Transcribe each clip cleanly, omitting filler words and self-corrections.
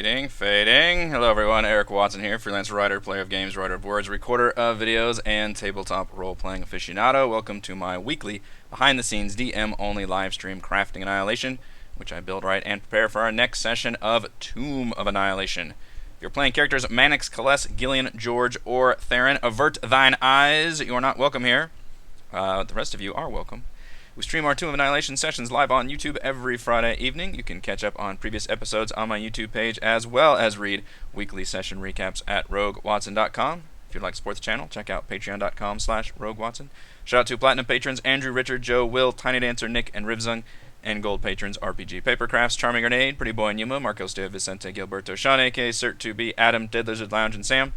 Fading. Hello everyone, Eric Watson here, freelance writer, player of games, writer of words, recorder of videos, and tabletop role-playing aficionado. Welcome to my weekly, behind-the-scenes, DM-only live stream, Crafting Annihilation, which I build, write, and prepare for our next session of Tomb of Annihilation. If you're playing characters Mannix, Kaless, Gillian, George, or Theron, avert thine eyes. You are not welcome here. The rest of you are welcome. We stream our Tomb of Annihilation sessions live on YouTube every Friday evening. You can catch up on previous episodes on my YouTube page, as well as read weekly session recaps at roguewatson.com. If you'd like to support the channel, check out patreon.com/roguewatson. Shout out to Platinum patrons Andrew, Richard, Joe, Will, Tiny Dancer, Nick, and Rivzung, and Gold patrons RPG Papercrafts, Charming Grenade, Pretty Boy Numa, Marcos de Vicente, Gilberto, Sean, A.K., Cert2B, Adam, Dead Lizard Lounge, and Sam.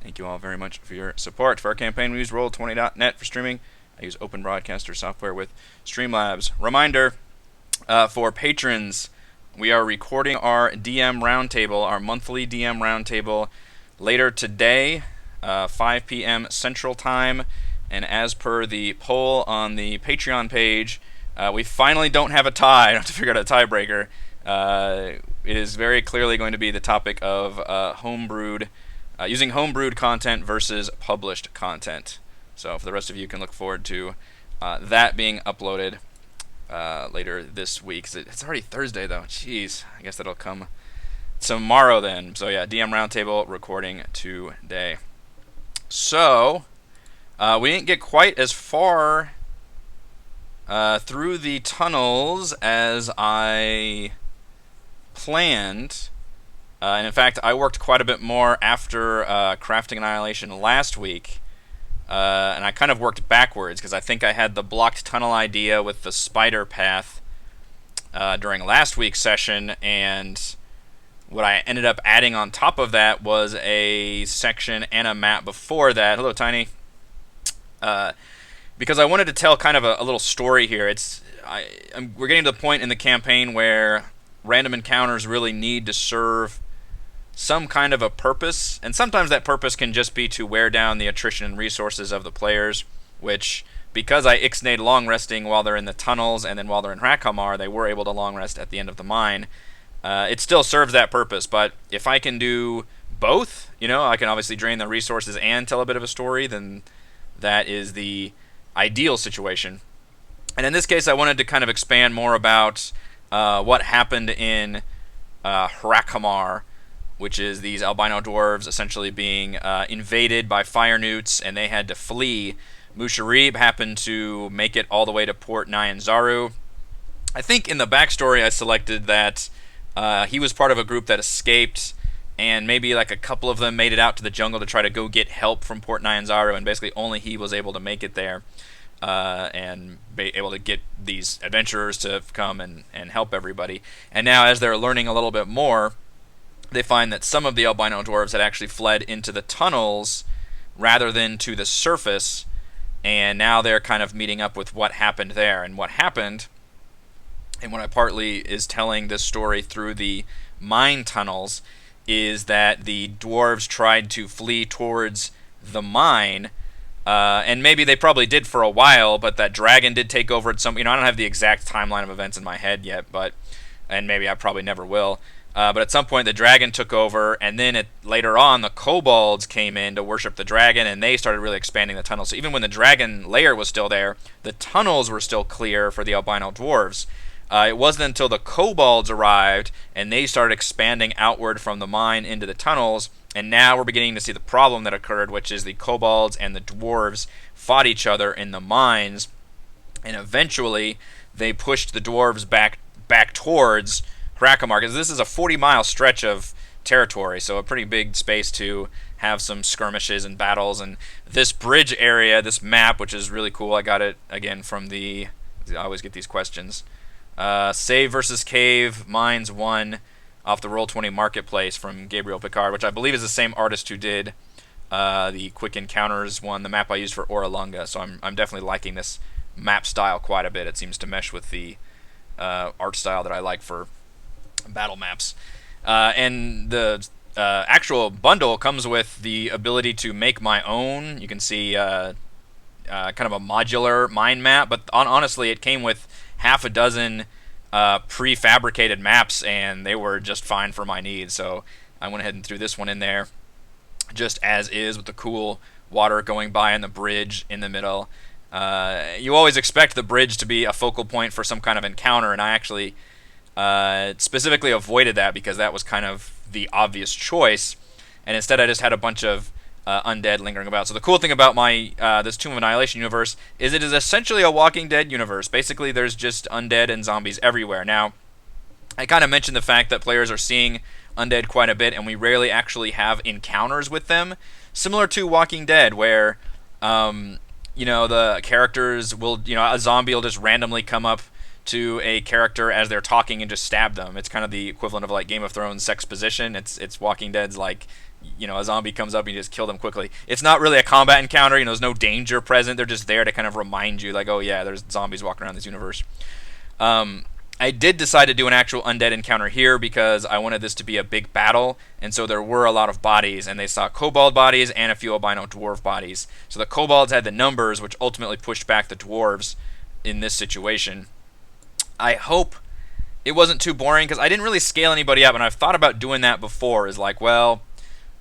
Thank you all very much for your support. For our campaign, we use Roll20.net for streaming. I use Open Broadcaster software with Streamlabs. Reminder, for patrons, we are recording our DM Roundtable, our monthly DM Roundtable, later today, 5 p.m. Central Time. And as per the poll on the Patreon page, we finally don't have a tie. I don't have to figure out a tiebreaker. It is very clearly going to be the topic of using homebrewed content versus published content. So for the rest of you, can look forward to that being uploaded later this week. It's already Thursday, though. Jeez, I guess that'll come tomorrow then. So yeah, DM Roundtable recording today. So we didn't get quite as far through the tunnels as I planned. And in fact, I worked quite a bit more after Crafting Annihilation last week. And I kind of worked backwards because I think I had the blocked tunnel idea with the spider path during last week's session, and what I ended up adding on top of that was a section and a map before that. Hello, Tiny. Because I wanted to tell kind of a little story here. We're getting to the point in the campaign where random encounters really need to serve some kind of a purpose, and sometimes that purpose can just be to wear down the attrition and resources of the players, which, because I ixnayed long resting while they're in the tunnels and then while they're in Hrakamar, they were able to long rest at the end of the mine. It still serves that purpose, but if I can do both, I can obviously drain the resources and tell a bit of a story, then that is the ideal situation. And in this case, I wanted to kind of expand more about what happened in Hrakamar, which is these albino dwarves essentially being invaded by fire newts, and they had to flee. Musharib happened to make it all the way to Port Nyanzaru. I think in the backstory I selected that he was part of a group that escaped, and maybe like a couple of them made it out to the jungle to try to go get help from Port Nyanzaru, and basically only he was able to make it there and be able to get these adventurers to come and help everybody. And now as they're learning a little bit more, they find that some of the albino dwarves had actually fled into the tunnels rather than to the surface, and now they're kind of meeting up with what happened there. And what happened, and what I partly is telling this story through the mine tunnels, is that the dwarves tried to flee towards the mine, and maybe they probably did for a while, but that dragon did take over at some... I don't have the exact timeline of events in my head yet, and maybe I probably never will. But at some point the dragon took over, and then later on the kobolds came in to worship the dragon, and they started really expanding the tunnels. So even when the dragon lair was still there, the tunnels were still clear for the albino dwarves. It wasn't until the kobolds arrived, and they started expanding outward from the mine into the tunnels, and now we're beginning to see the problem that occurred, which is the kobolds and the dwarves fought each other in the mines, and eventually they pushed the dwarves back towards Hrakamar, because this is a 40-mile stretch of territory, so a pretty big space to have some skirmishes and battles. And this bridge area, this map, which is really cool, I got it again from I always get these questions. Save versus Cave, Mines 1, off the Roll20 Marketplace from Gabriel Picard, which I believe is the same artist who did the Quick Encounters one, the map I used for Oralunga. So I'm definitely liking this map style quite a bit. It seems to mesh with the art style that I like for battle maps. And the actual bundle comes with the ability to make my own. You can see kind of a modular mine map, but honestly it came with half a dozen prefabricated maps, and they were just fine for my needs. So I went ahead and threw this one in there, just as is, with the cool water going by on the bridge in the middle. You always expect the bridge to be a focal point for some kind of encounter, and I actually specifically avoided that because that was kind of the obvious choice, and instead I just had a bunch of undead lingering about. So the cool thing about my this Tomb of Annihilation universe is it is essentially a Walking Dead universe. Basically, there's just undead and zombies everywhere. Now, I kind of mentioned the fact that players are seeing undead quite a bit, and we rarely actually have encounters with them, similar to Walking Dead, where the characters will, a zombie will just randomly come up to a character as they're talking and just stab them. It's kind of the equivalent of like Game of Thrones sexposition. It's Walking Dead's like, a zombie comes up and you just kill them quickly. It's not really a combat encounter. There's no danger present. They're just there to kind of remind you, like, oh yeah, there's zombies walking around this universe. I did decide to do an actual undead encounter here because I wanted this to be a big battle, and so there were a lot of bodies, and they saw kobold bodies and a few albino dwarf bodies. So the kobolds had the numbers, which ultimately pushed back the dwarves in this situation. I hope it wasn't too boring, because I didn't really scale anybody up, and I've thought about doing that before, is like, well,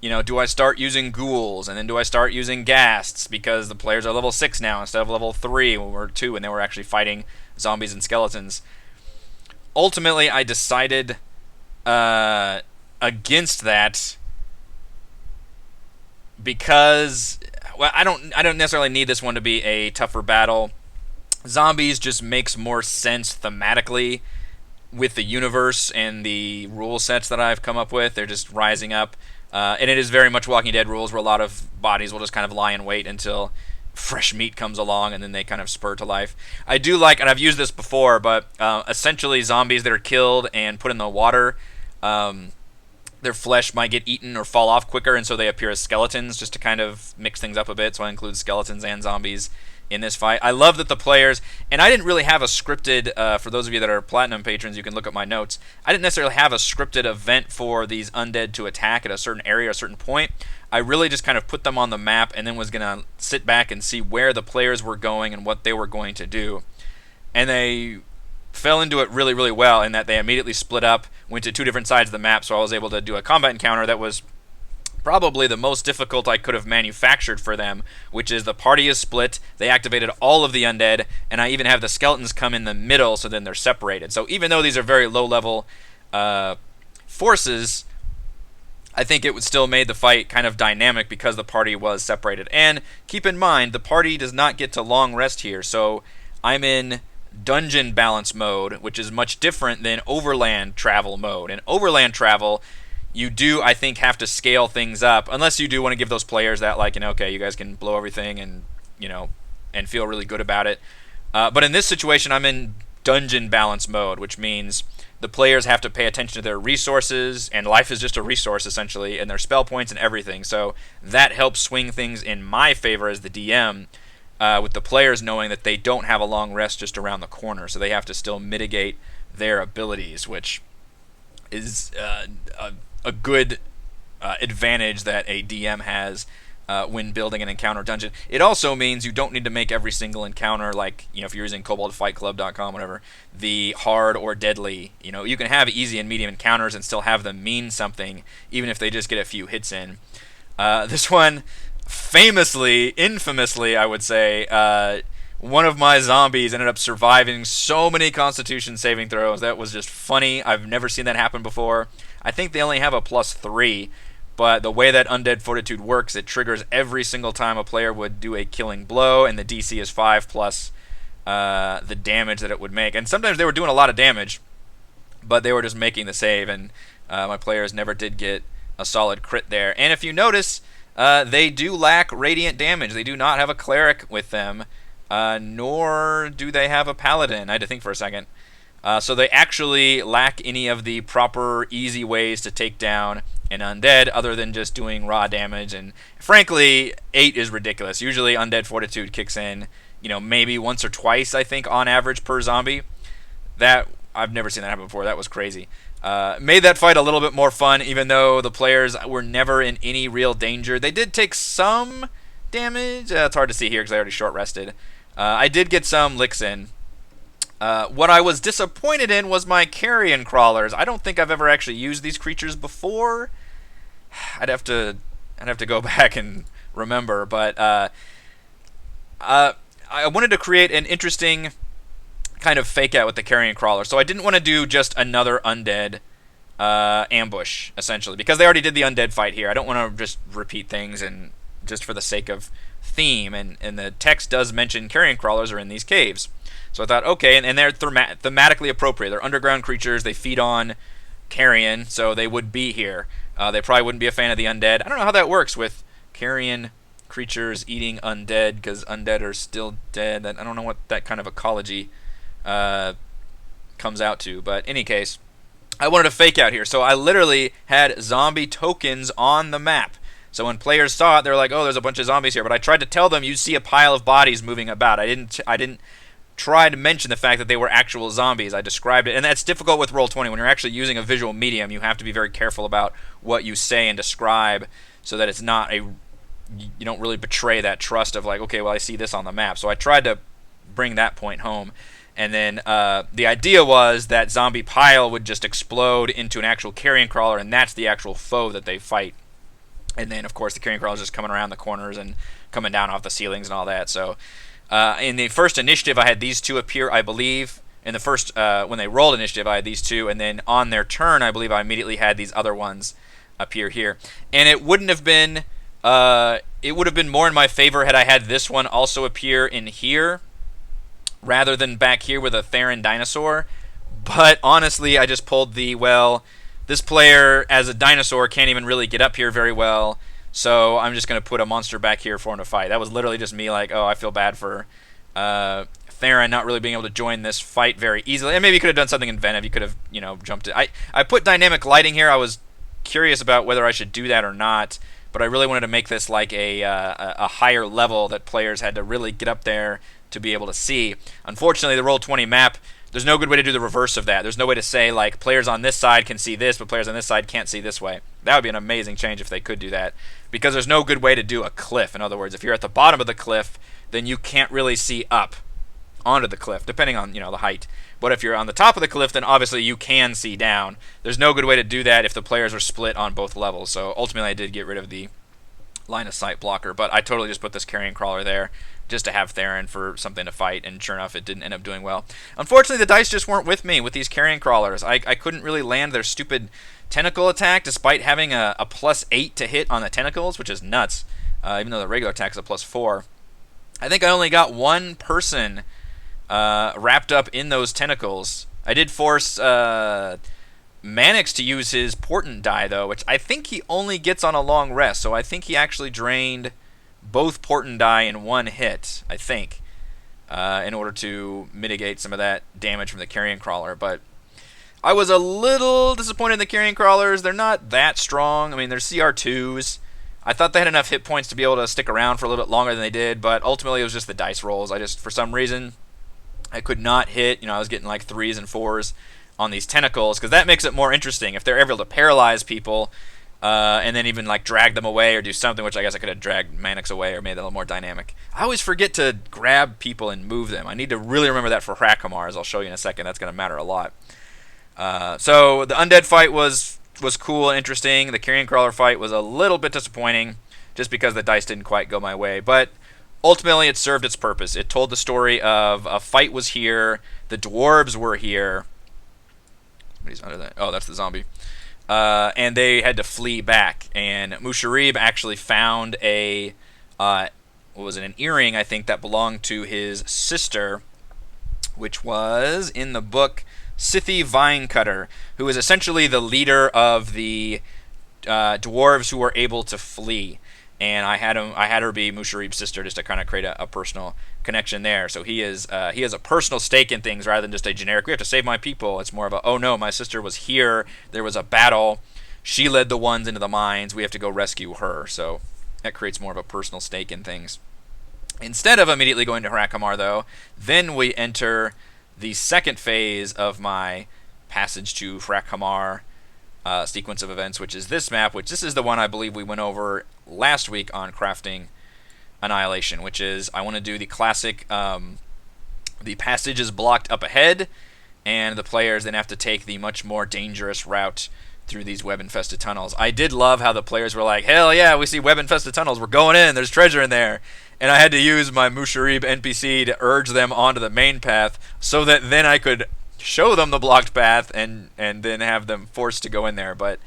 do I start using ghouls, and then do I start using ghasts, because the players are level 6 now instead of level 3 or 2, and they were actually fighting zombies and skeletons. Ultimately, I decided against that because, well, I don't necessarily need this one to be a tougher battle. Zombies just makes more sense thematically with the universe and the rule sets that I've come up with. They're just rising up, and it is very much Walking Dead rules, where a lot of bodies will just kind of lie in wait until fresh meat comes along, and then they kind of spur to life. I do like, and I've used this before, but essentially zombies that are killed and put in the water, their flesh might get eaten or fall off quicker, and so they appear as skeletons, just to kind of mix things up a bit. So I include skeletons and zombies in this fight. I love that the players, and I didn't really have a scripted, for those of you that are Platinum patrons, you can look at my notes, I didn't necessarily have a scripted event for these undead to attack at a certain area or a certain point. I really just kind of put them on the map and then was going to sit back and see where the players were going and what they were going to do. And they fell into it really, really well, in that they immediately split up, went to two different sides of the map, so I was able to do a combat encounter that was probably the most difficult I could have manufactured for them, which is the party is split, they activated all of the undead, and I even have the skeletons come in the middle, so then they're separated. So even though these are very low-level forces, I think it would still made the fight kind of dynamic because the party was separated. And keep in mind, the party does not get to long rest here, so I'm in dungeon balance mode, which is much different than overland travel mode. In overland travel, you do, I think, have to scale things up, unless you do want to give those players that, like, okay, you guys can blow everything and, and feel really good about it. But in this situation, I'm in dungeon balance mode, which means the players have to pay attention to their resources, and life is just a resource, essentially, and their spell points and everything. So that helps swing things in my favor as the DM, with the players knowing that they don't have a long rest just around the corner, so they have to still mitigate their abilities, which is a good advantage that a DM has when building an encounter dungeon. It also means you don't need to make every single encounter, like, if you're using koboldfightclub.com, whatever, the hard or deadly. You can have easy and medium encounters and still have them mean something, even if they just get a few hits in. This one, infamously, I would say, one of my zombies ended up surviving so many Constitution saving throws. That was just funny. I've never seen that happen before. I think they only have a +3, but the way that Undead Fortitude works, it triggers every single time a player would do a killing blow, and the DC is 5 plus the damage that it would make. And sometimes they were doing a lot of damage, but they were just making the save, and my players never did get a solid crit there. And if you notice, they do lack radiant damage. They do not have a cleric with them, nor do they have a paladin. I had to think for a second. So they actually lack any of the proper easy ways to take down an undead, other than just doing raw damage. And frankly, 8 is ridiculous. Usually Undead Fortitude kicks in, maybe once or twice, I think, on average per zombie. That, I've never seen that happen before. That was crazy. Made that fight a little bit more fun, even though the players were never in any real danger. They did take some damage. It's hard to see here because I already short rested. I did get some licks in. What I was disappointed in was my Carrion Crawlers. I don't think I've ever actually used these creatures before. I'd have to go back and remember, but I wanted to create an interesting kind of fake out with the Carrion Crawler. So I didn't want to do just another undead ambush, essentially, because they already did the undead fight here. I don't want to just repeat things and just for the sake of theme. And the text does mention Carrion Crawlers are in these caves. So I thought, okay, and they're thematically appropriate. They're underground creatures. They feed on carrion, so they would be here. They probably wouldn't be a fan of the undead. I don't know how that works with carrion creatures eating undead, because undead are still dead. I don't know what that kind of ecology comes out to. But in any case, I wanted to fake out here. So I literally had zombie tokens on the map. So when players saw it, they were like, oh, there's a bunch of zombies here. But I tried to tell them you'd see a pile of bodies moving about. I didn't try to mention the fact that they were actual zombies. I described it, and that's difficult with Roll20. When you're actually using a visual medium, you have to be very careful about what you say and describe, so that it's not you don't really betray that trust of like, okay, well, I see this on the map. So I tried to bring that point home, and then the idea was that zombie pile would just explode into an actual Carrion Crawler, and that's the actual foe that they fight. And then, of course, the Carrion Crawler is just coming around the corners and coming down off the ceilings and all that. So in the first initiative, I had these two appear, I believe. In the first, when they rolled initiative, I had these two, and then on their turn, I believe I immediately had these other ones appear here. And it wouldn't have been, it would have been more in my favor had I had this one also appear in here, rather than back here with a Theron dinosaur. But honestly, I just pulled the, well, this player as a dinosaur can't even really get up here very well, so I'm just going to put a monster back here for him to fight. That was literally just me like, oh, I feel bad for Theron not really being able to join this fight very easily. And maybe he could have done something inventive. He could have, jumped it. I put dynamic lighting here. I was curious about whether I should do that or not, but I really wanted to make this like a higher level that players had to really get up there to be able to see. Unfortunately, the Roll20 map, there's no good way to do the reverse of that. There's no way to say, like, players on this side can see this, but players on this side can't see this way. That would be an amazing change if they could do that, because there's no good way to do a cliff. In other words, if you're at the bottom of the cliff, then you can't really see up onto the cliff, depending on, the height. But if you're on the top of the cliff, then obviously you can see down. There's no good way to do that if the players are split on both levels. So ultimately I did get rid of the line of sight blocker, but I totally just put this Carrion Crawler there just to have Theron for something to fight, and sure enough, it didn't end up doing well. Unfortunately, the dice just weren't with me with these Carrion Crawlers. I couldn't really land their stupid tentacle attack, despite having a +8 to hit on the tentacles, which is nuts, even though the regular attack is a +4. I think I only got one person wrapped up in those tentacles. I did force Mannix to use his portent die, though, which I think he only gets on a long rest, so I think he actually drained both portent die in one hit, I think, in order to mitigate some of that damage from the Carrion Crawler. But I was a little disappointed in the Carrion Crawlers. They're not that strong. I mean, they're CR2s. I thought they had enough hit points to be able to stick around for a little bit longer than they did, but ultimately it was just the dice rolls. For some reason, I could not hit. I was getting like 3s and 4s on these tentacles, because that makes it more interesting. If they're able to paralyze people, and then even like drag them away or do something, which I guess I could have dragged Mannix away or made it a little more dynamic. I always forget to grab people and move them. I need to really remember that for Hrakamar, as I'll show you in a second. That's going to matter a lot. So the Undead fight was cool and interesting. The Carrion Crawler fight was a little bit disappointing, just because the dice didn't quite go my way. But ultimately, it served its purpose. It told the story of a fight was here, the dwarves were here. Somebody's under that. Oh, that's the zombie. And they had to flee back. And Musharib actually found an earring, I think, that belonged to his sister, which was in the book Scythe Vinecutter, who is essentially the leader of the dwarves who were able to flee. And I had her be Musharib's sister, just to kind of create a personal connection there. So he has a personal stake in things rather than just a generic, we have to save my people. It's more of a, oh no, my sister was here, there was a battle, she led the ones into the mines, we have to go rescue her. So that creates more of a personal stake in things. Instead of immediately going to Hrakamar, though, then we enter the second phase of my passage to Hrakamar sequence of events, which is this map, which this is the one I believe we went over last week on crafting Annihilation, which is I want to do the classic The passage is blocked up ahead, and the players then have to take the much more dangerous route through these web-infested tunnels. I did love how the players were like, hell yeah, we see web-infested tunnels, we're going in, there's treasure in there. And I had to use my Musharib NPC to urge them onto the main path so that then I could show them the blocked path and then have them forced to go in there. But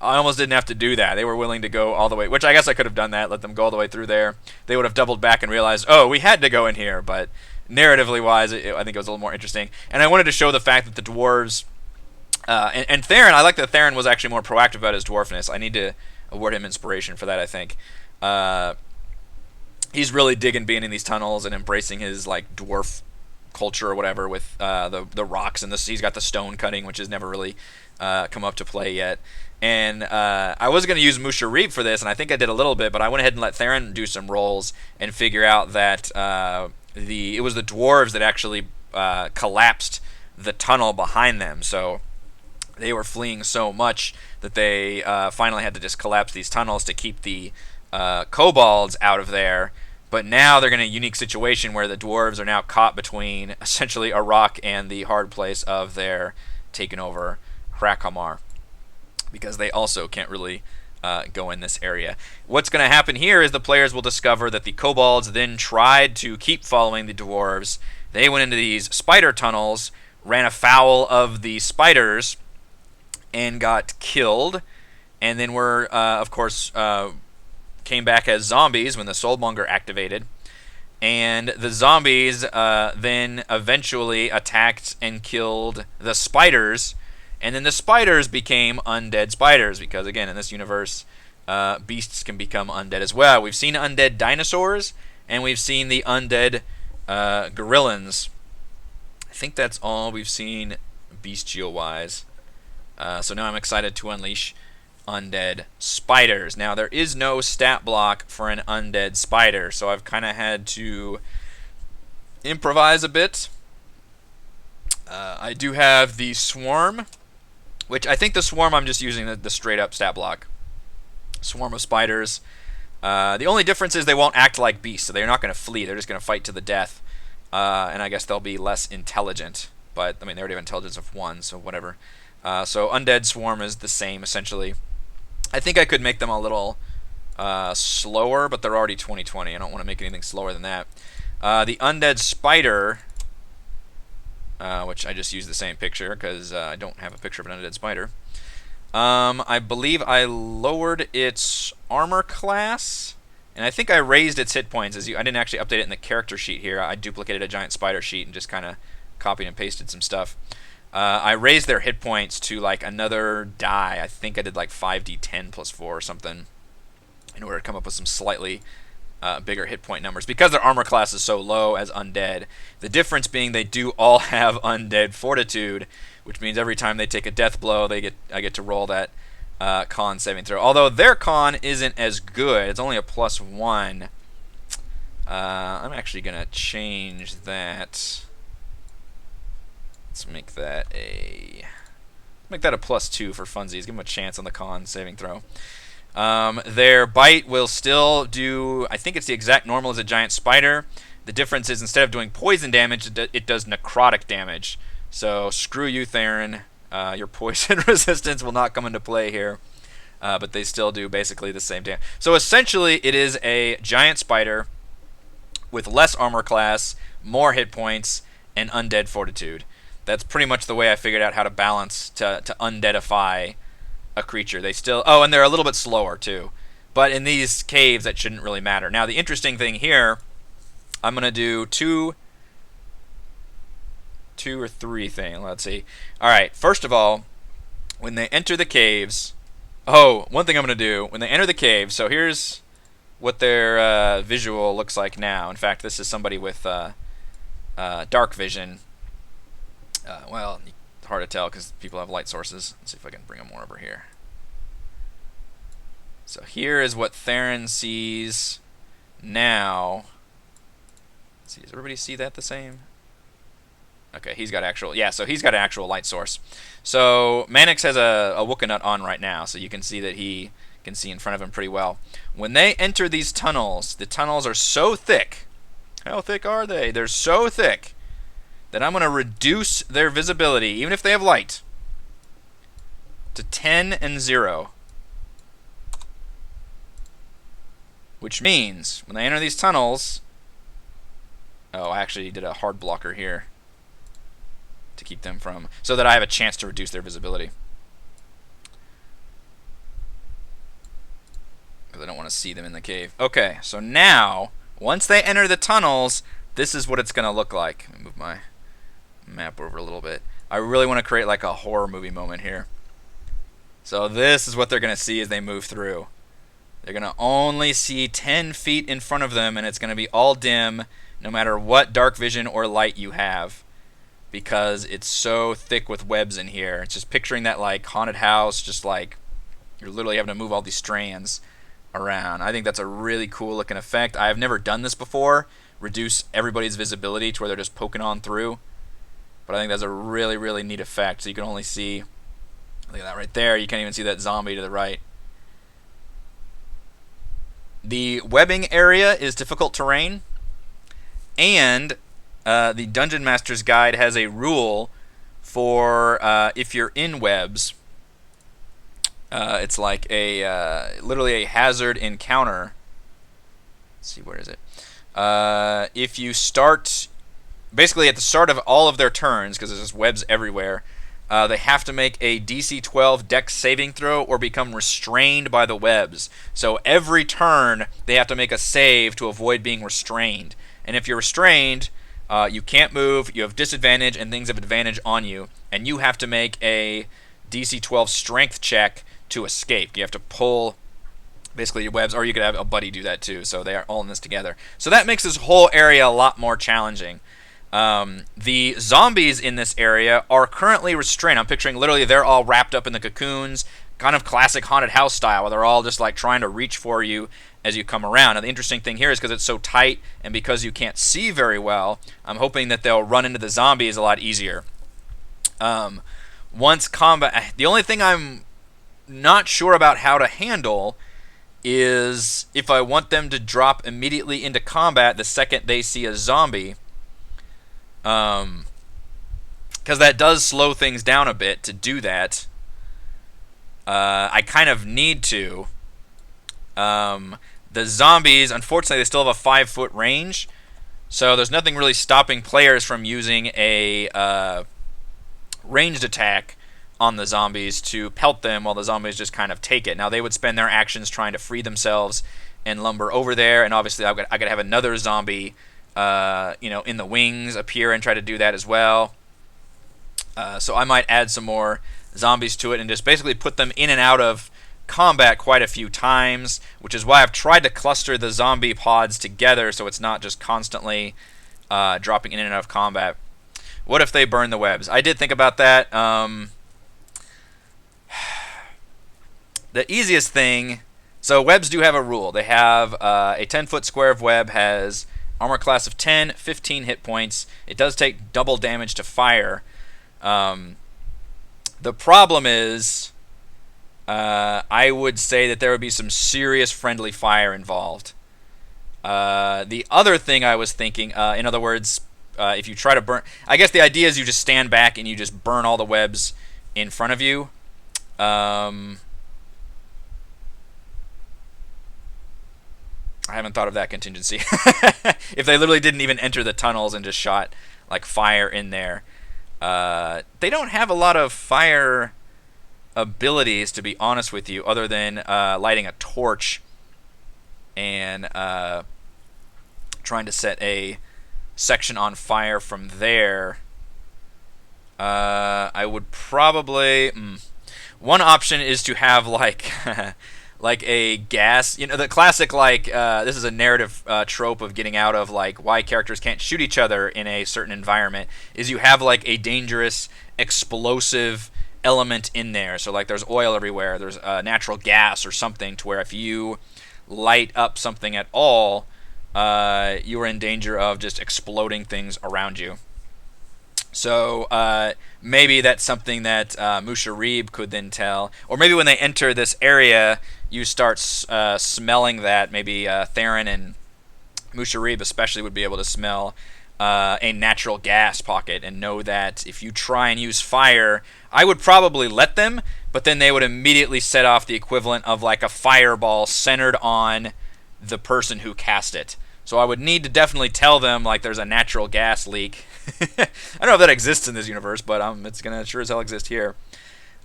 I almost didn't have to do that. They were willing to go all the way, which I guess I could have done that, let them go all the way through there. They would have doubled back and realized, oh, we had to go in here. But narratively wise, I think it was a little more interesting. And I wanted to show the fact that the dwarves and Theron, I like that Theron was actually more proactive about his dwarfness. I need to award him inspiration for that, I think. He's really digging being in these tunnels and embracing his like dwarf culture or whatever with the rocks and he's got the stone cutting, which has never really come up to play yet. And I was going to use Musharib for this, and I think I did a little bit, but I went ahead and let Theron do some rolls and figure out that it was the dwarves that actually collapsed the tunnel behind them. So they were fleeing so much that they finally had to just collapse these tunnels to keep the kobolds out of there. But now they're in a unique situation where the dwarves are now caught between essentially a rock and the hard place of their taken over Hrakamar, because they also can't really go in this area. What's going to happen here is the players will discover that the kobolds then tried to keep following the dwarves. They went into these spider tunnels, ran afoul of the spiders, and got killed, and then were, of course, came back as zombies when the Soulmonger activated. And the zombies then eventually attacked and killed the spiders, and then the spiders became undead spiders, because, again, in this universe, beasts can become undead as well. We've seen undead dinosaurs, and we've seen the undead gorillans. I think that's all we've seen bestial-wise. So now I'm excited to unleash undead spiders. Now, there is no stat block for an undead spider, so I've kind of had to improvise a bit. I do have the swarm, which I think the swarm I'm just using the straight up stat block. Swarm of spiders. The only difference is they won't act like beasts, so they're not going to flee. They're just going to fight to the death, and I guess they'll be less intelligent. But, I mean, they already have intelligence of 1, so whatever. So Undead Swarm is the same, essentially. I think I could make them a little slower, but they're already 2020. I don't want to make anything slower than that. The Undead Spider, which I just used the same picture because I don't have a picture of an Undead Spider. I believe I lowered its armor class, and I think I raised its hit points. I didn't actually update it in the character sheet here. I duplicated a giant spider sheet and just kind of copied and pasted some stuff. I raised their hit points to like another die. I think I did like 5d10 plus 4 or something in order to come up with some slightly bigger hit point numbers, because their armor class is so low as undead. The difference being they do all have undead fortitude, which means every time they take a death blow, I get to roll that con saving throw. Although their con isn't as good. It's only a +1. I'm actually going to change that. Let's make that a +2 for funsies. Give them a chance on the con saving throw. Their bite will still do, I think it's the exact normal as a giant spider. The difference is instead of doing poison damage, it does necrotic damage. So screw you, Theron. Your poison resistance will not come into play here. But they still do basically the same damage. So essentially it is a giant spider with less armor class, more hit points, and undead fortitude. That's pretty much the way I figured out how to balance to undeadify a creature. They still... Oh, and they're a little bit slower, too. But in these caves, that shouldn't really matter. Now, the interesting thing here, I'm going to do two or three things. Let's see. All right, first of all, when they enter the caves... Oh, one thing I'm going to do, when they enter the caves, so here's what their visual looks like now. In fact, this is somebody with dark vision. Well, it's hard to tell because people have light sources. Let's see if I can bring them more over here. So here is what Theron sees now. Let's see, does everybody see that the same? Okay, he's got actual... Yeah, so he's got an actual light source. So Mannix has a Wookanut on right now, so you can see that he can see in front of him pretty well. When they enter these tunnels, the tunnels are so thick. How thick are they? They're so thick that I'm going to reduce their visibility, even if they have light, to 10 and 0. Which means when they enter these tunnels... Oh, I actually did a hard blocker here to keep them from... so that I have a chance to reduce their visibility. Because I don't want to see them in the cave. Okay, so now, once they enter the tunnels, this is what it's going to look like. Let me move my map over a little bit. I really want to create like a horror movie moment here. So this is what they're going to see as they move through. They're going to only see 10 feet in front of them, and it's going to be all dim, no matter what dark vision or light you have, because it's so thick with webs in here. It's just picturing that like haunted house, just like you're literally having to move all these strands around. I think that's a really cool looking effect. I've never done this before, reduce everybody's visibility to where they're just poking on through, but I think that's a really, really neat effect. So you can only see, look at that right there, you can't even see that zombie to the right. The webbing area is difficult terrain, and the Dungeon Master's Guide has a rule for if you're in webs. It's like a literally a hazard encounter. Let's see, where is it? If you start, basically at the start of all of their turns, because there's just webs everywhere, they have to make a DC 12 Dex saving throw or become restrained by the webs. So every turn they have to make a save to avoid being restrained. And if you're restrained, you can't move, you have disadvantage, and things have advantage on you. And you have to make a DC 12 strength check to escape. You have to pull basically your webs, or you could have a buddy do that too. So they are all in this together. So that makes this whole area a lot more challenging. The zombies in this area are currently restrained. I'm picturing literally they're all wrapped up in the cocoons, kind of classic haunted house style, where they're all just like trying to reach for you as you come around. Now the interesting thing here is because it's so tight and because you can't see very well, I'm hoping that they'll run into the zombies a lot easier. Once combat, the only thing I'm not sure about how to handle is if I want them to drop immediately into combat the second they see a zombie. Because that does slow things down a bit to do that. I kind of need to. The zombies, unfortunately, they still have a 5-foot range, so there's nothing really stopping players from using a ranged attack on the zombies to pelt them while the zombies just kind of take it. Now they would spend their actions trying to free themselves and lumber over there, and obviously I could have another zombie in the wings appear and try to do that as well. So I might add some more zombies to it and just basically put them in and out of combat quite a few times, which is why I've tried to cluster the zombie pods together so it's not just constantly dropping in and out of combat. What if they burn the webs? I did think about that. The easiest thing, so webs do have a rule. They have a 10-foot square of web has armor class of 10, 15 hit points. It does take double damage to fire. The problem is, I would say that there would be some serious friendly fire involved. The other thing I was thinking, in other words, if you try to burn... I guess the idea is you just stand back and you just burn all the webs in front of you. I haven't thought of that contingency. If they literally didn't even enter the tunnels and just shot like fire in there. They don't have a lot of fire abilities, to be honest with you, other than lighting a torch and trying to set a section on fire from there. I would probably... One option is to have like... like a gas, the classic, like, this is a narrative trope of getting out of, like, why characters can't shoot each other in a certain environment, is you have, like, a dangerous, explosive element in there. So, like, there's oil everywhere, there's natural gas or something, to where if you light up something at all, you are in danger of just exploding things around you. So maybe that's something that Musharib could then tell. Or maybe when they enter this area, you start smelling that. Maybe Theron and Musharib especially would be able to smell a natural gas pocket and know that if you try and use fire, I would probably let them, but then they would immediately set off the equivalent of like a fireball centered on the person who cast it. So I would need to definitely tell them like there's a natural gas leak. I don't know if that exists in this universe, but it's gonna sure as hell exist here.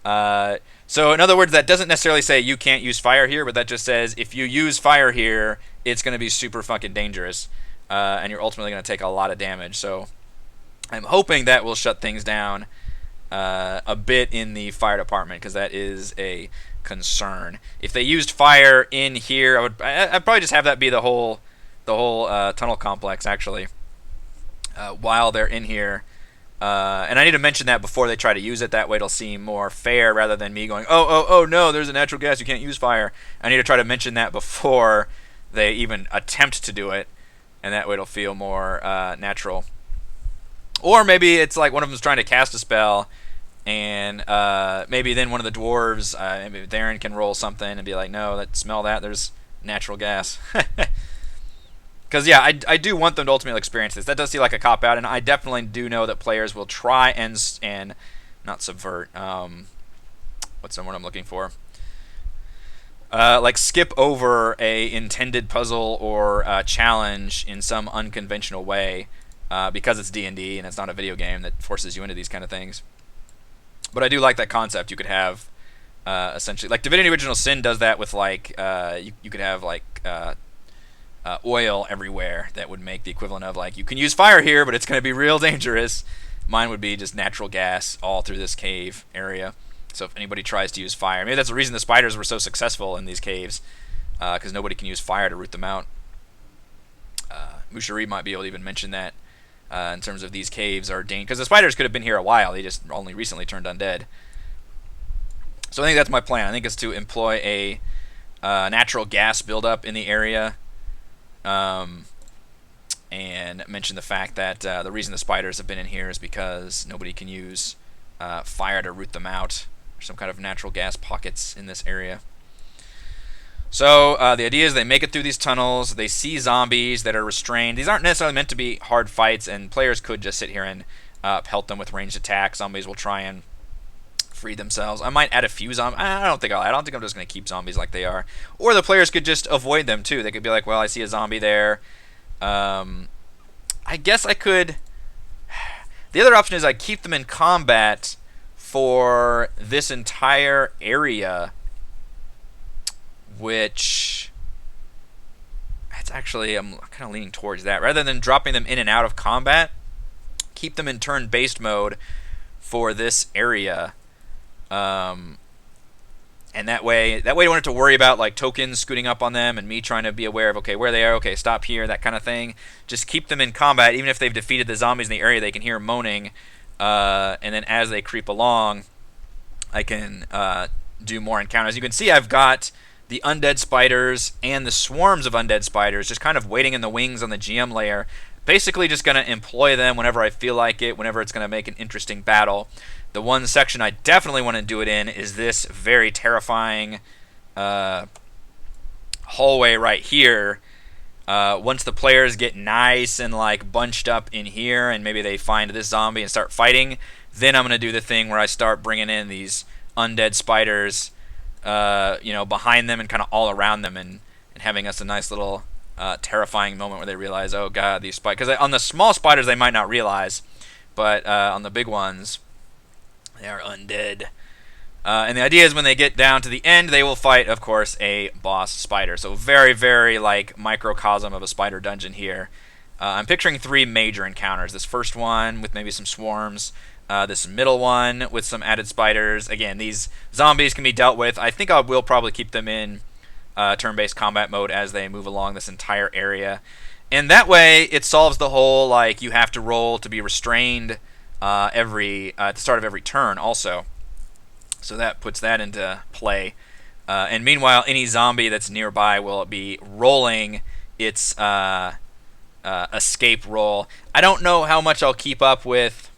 So in other words, that doesn't necessarily say you can't use fire here, but that just says if you use fire here, it's gonna be super fucking dangerous, and you're ultimately gonna take a lot of damage. So I'm hoping that will shut things down a bit in the fire department, because that is a concern. If they used fire in here, I'd probably just have that be the whole tunnel complex actually, while they're in here. And I need to mention that before they try to use it. That way it'll seem more fair rather than me going, oh no, there's a natural gas, you can't use fire. I need to try to mention that before they even attempt to do it, and that way it'll feel more natural. Or maybe it's like one of them's trying to cast a spell, and maybe then one of the dwarves, maybe Darren can roll something and be like, no, smell that, there's natural gas. Because, yeah, I do want them to ultimately experience this. That does seem like a cop-out, and I definitely do know that players will try and not subvert. What's the word I'm looking for? Like skip over a intended puzzle or challenge in some unconventional way, because it's D&D and it's not a video game that forces you into these kind of things. But I do like that concept. You could have essentially, like Divinity Original Sin does that with like you could have like oil everywhere that would make the equivalent of like you can use fire here, but it's going to be real dangerous. Mine would be just natural gas all through this cave area. So if anybody tries to use fire, maybe that's the reason the spiders were so successful in these caves, because nobody can use fire to root them out. Mushari might be able to even mention that in terms of these caves are dangerous, because the spiders could have been here a while. They just only recently turned undead. So I think that's my plan. I think it's to employ a natural gas buildup in the area. And mention the fact that the reason the spiders have been in here is because nobody can use fire to root them out. There's some kind of natural gas pockets in this area. So the idea is they make it through these tunnels. They see zombies that are restrained. These aren't necessarily meant to be hard fights, and players could just sit here and pelt them with ranged attacks. Zombies will try and free themselves. I might add a few zombies. I don't think I'm just going to keep zombies like they are. Or the players could just avoid them too. They could be like, well, I see a zombie there. I guess I could... The other option is I keep them in combat for this entire area, which... It's actually... I'm kind of leaning towards that. Rather than dropping them in and out of combat, keep them in turn-based mode for this area. And that way you don't have to worry about like tokens scooting up on them and me trying to be aware of, okay, where they are, okay, stop here, that kind of thing. Just keep them in combat. Even if they've defeated the zombies in the area, they can hear moaning, and then as they creep along, I can do more encounters. You can see I've got the undead spiders and the swarms of undead spiders just kind of waiting in the wings on the GM layer. Basically just going to employ them whenever I feel like it, whenever it's going to make an interesting battle. The one section I definitely want to do it in is this very terrifying hallway right here. Once the players get nice and like bunched up in here and maybe they find this zombie and start fighting, then I'm going to do the thing where I start bringing in these undead spiders behind them and kind of all around them, and having us a nice little terrifying moment where they realize, oh god, these spiders... Because on the small spiders they might not realize, but on the big ones... They are undead. And the idea is when they get down to the end, they will fight, of course, a boss spider. So very, very, like, microcosm of a spider dungeon here. I'm picturing 3 major encounters. This first one with maybe some swarms. This middle one with some added spiders. Again, these zombies can be dealt with. I think I will probably keep them in turn-based combat mode as they move along this entire area. And that way, it solves the whole, like, you have to roll to be restrained at the start of every turn also. So that puts that into play. And meanwhile, any zombie that's nearby will be rolling its escape roll. I don't know how much I'll keep up with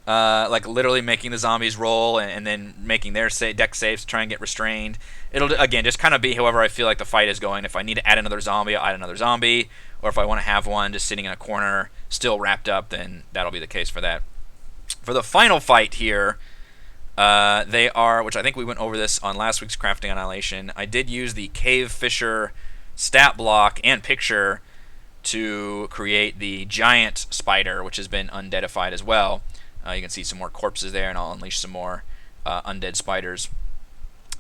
like literally making the zombies roll and then making their deck saves to try and get restrained. It'll, again, just kind of be however I feel like the fight is going. If I need to add another zombie, I'll add another zombie. Or if I want to have one just sitting in a corner, still wrapped up, then that'll be the case for that. For the final fight here, they are, which I think we went over this on last week's Crafting Annihilation, I did use the Cave Fisher stat block and picture to create the Giant Spider, which has been undeadified as well. You can see some more corpses there, and I'll unleash some more Undead Spiders.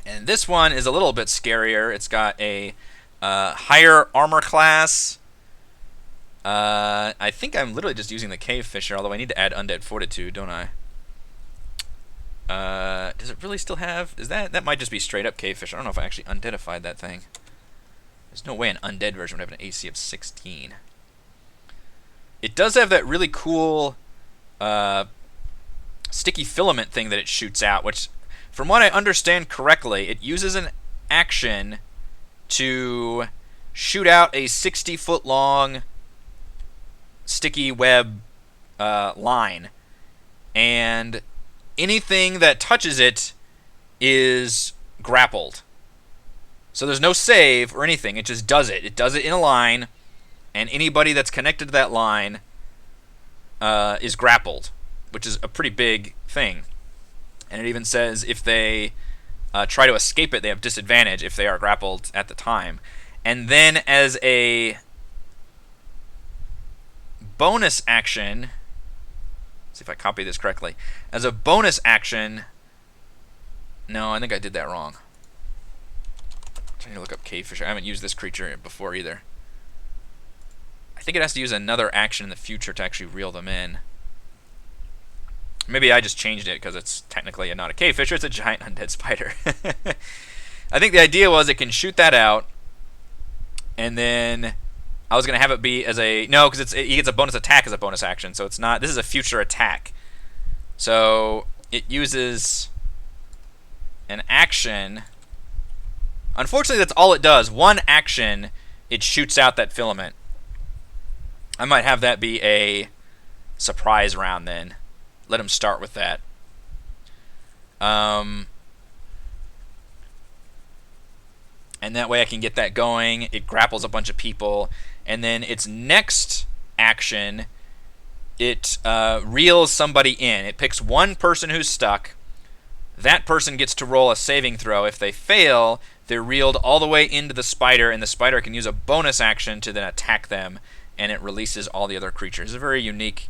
And this one is a little bit scarier. It's got a higher armor class. I think I'm literally just using the Cave Fisher, although I need to add Undead Fortitude, don't I? Does it really still have... That might just be straight up Cave Fisher. I don't know if I actually undeadified that thing. There's no way an undead version would have an AC of 16. It does have that really cool sticky filament thing that it shoots out, which, from what I understand correctly, it uses an action to shoot out a 60-foot long sticky web line, and anything that touches it is grappled. So there's no save or anything. It just does it. It does it in a line, and anybody that's connected to that line is grappled, which is a pretty big thing. And it even says if they try to escape it, they have disadvantage if they are grappled at the time. And then as a bonus action, see if I copy this correctly. As a bonus action, no, I think I did that wrong. I'm trying to look up Cave Fisher. I haven't used this creature before either. I think it has to use another action in the future to actually reel them in. Maybe I just changed it because it's technically not a Cave Fisher, it's a giant undead spider. I think the idea was it can shoot that out, and then I was going to have it be as a... No, because he gets a bonus attack as a bonus action, so it's not... This is a future attack. So it uses an action. Unfortunately, that's all it does. One action, it shoots out that filament. I might have that be a surprise round then. Let him start with that. And that way I can get that going. It grapples a bunch of people. And then its next action, it reels somebody in. It picks one person who's stuck. That person gets to roll a saving throw. If they fail, they're reeled all the way into the spider, and the spider can use a bonus action to then attack them, and it releases all the other creatures. It's a very unique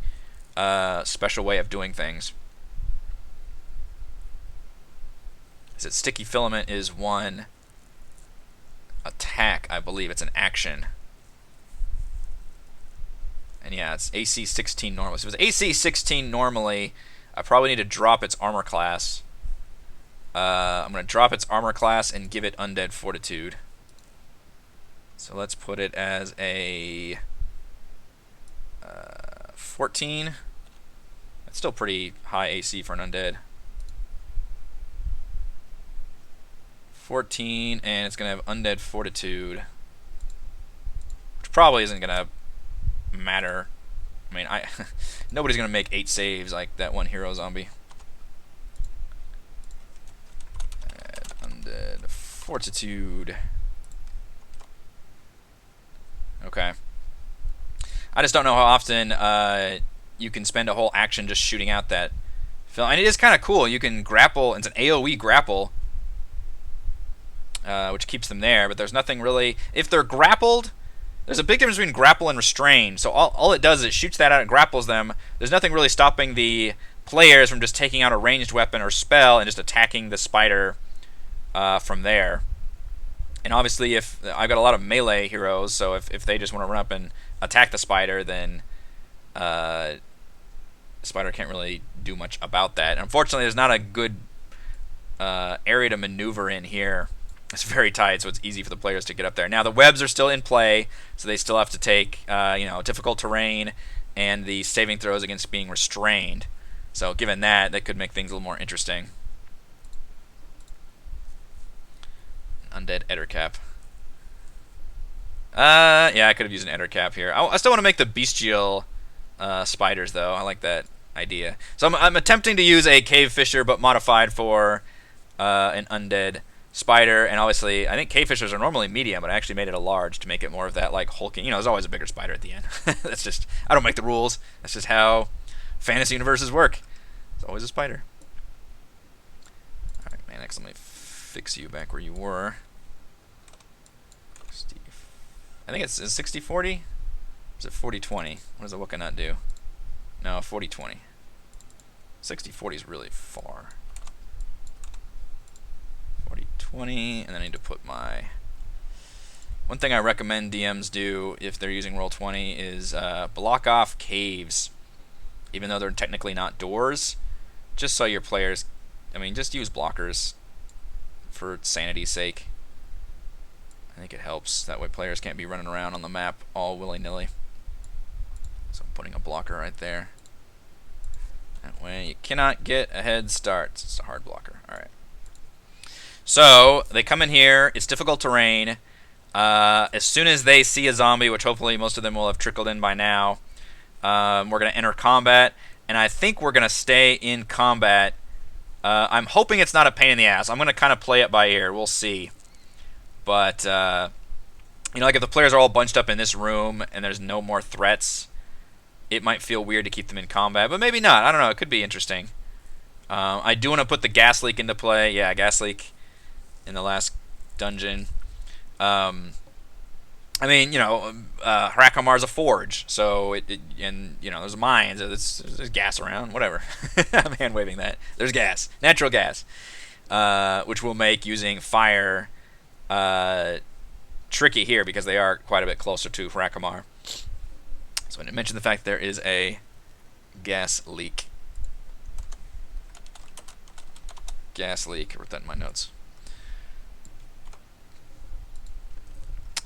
special way of doing things. Is it sticky filament is one attack, I believe. It's an action. And yeah, it's AC 16 normally. So if it's AC 16 normally, I probably need to drop its armor class. I'm going to drop its armor class and give it Undead Fortitude. So let's put it as a 14. That's still pretty high AC for an undead. 14, and it's going to have Undead Fortitude, which probably isn't going to matter. I mean, nobody's going to make 8 saves like that one hero zombie. Add Undead Fortitude. Okay. I just don't know how often you can spend a whole action just shooting out that film. And it is kind of cool. You can grapple. It's an AoE grapple, which keeps them there. But there's nothing really... If they're grappled, there's a big difference between grapple and restrain. So all it does is it shoots that out and grapples them. There's nothing really stopping the players from just taking out a ranged weapon or spell and just attacking the spider from there. And obviously, if I've got a lot of melee heroes, so if they just want to run up and attack the spider, then the spider can't really do much about that. And unfortunately, there's not a good area to maneuver in here. It's very tight, so it's easy for the players to get up there. Now, the webs are still in play, so they still have to take difficult terrain and the saving throws against being restrained. So given that, that could make things a little more interesting. Undead Ettercap. Yeah, I could have used an Ettercap here. I still want to make the bestial spiders, though. I like that idea. So I'm attempting to use a cave fisher, but modified for an undead spider. And obviously, I think cave fishers are normally medium, but I actually made it a large to make it more of that like hulking. You know, there's always a bigger spider at the end. That's just, I don't make the rules. That's just how fantasy universes work. It's always a spider. All right, man. Next, let me fix you back where you were. Steve. I think it's 60-40. Is it 40-20? What does the Wicca not do? No, 40-20. 60-40 is really far. 40-20, and then I need to put my... One thing I recommend DMs do if they're using Roll20 is block off caves, even though they're technically not doors, just so your players... I mean, just use blockers for sanity's sake. I think it helps. That way players can't be running around on the map all willy-nilly. So I'm putting a blocker right there. That way you cannot get a head start. It's a hard blocker. Alright. So they come in here. It's difficult terrain. As soon as they see a zombie, which hopefully most of them will have trickled in by now, we're going to enter combat. And I think we're going to stay in combat. I'm hoping it's not a pain in the ass. I'm going to kind of play it by ear. We'll see. But, you know, like if the players are all bunched up in this room and there's no more threats, it might feel weird to keep them in combat, but maybe not. I don't know. It could be interesting. I do want to put the gas leak into play. Yeah, gas leak in the last dungeon. I mean, you know, Harakimar's a forge, so and you know, there's mines, there's gas around, whatever. I'm hand waving that. There's gas, natural gas, which will make using fire tricky here because they are quite a bit closer to Harakimar. So I didn't mention the fact there is a gas leak. Gas leak. I wrote that in my notes.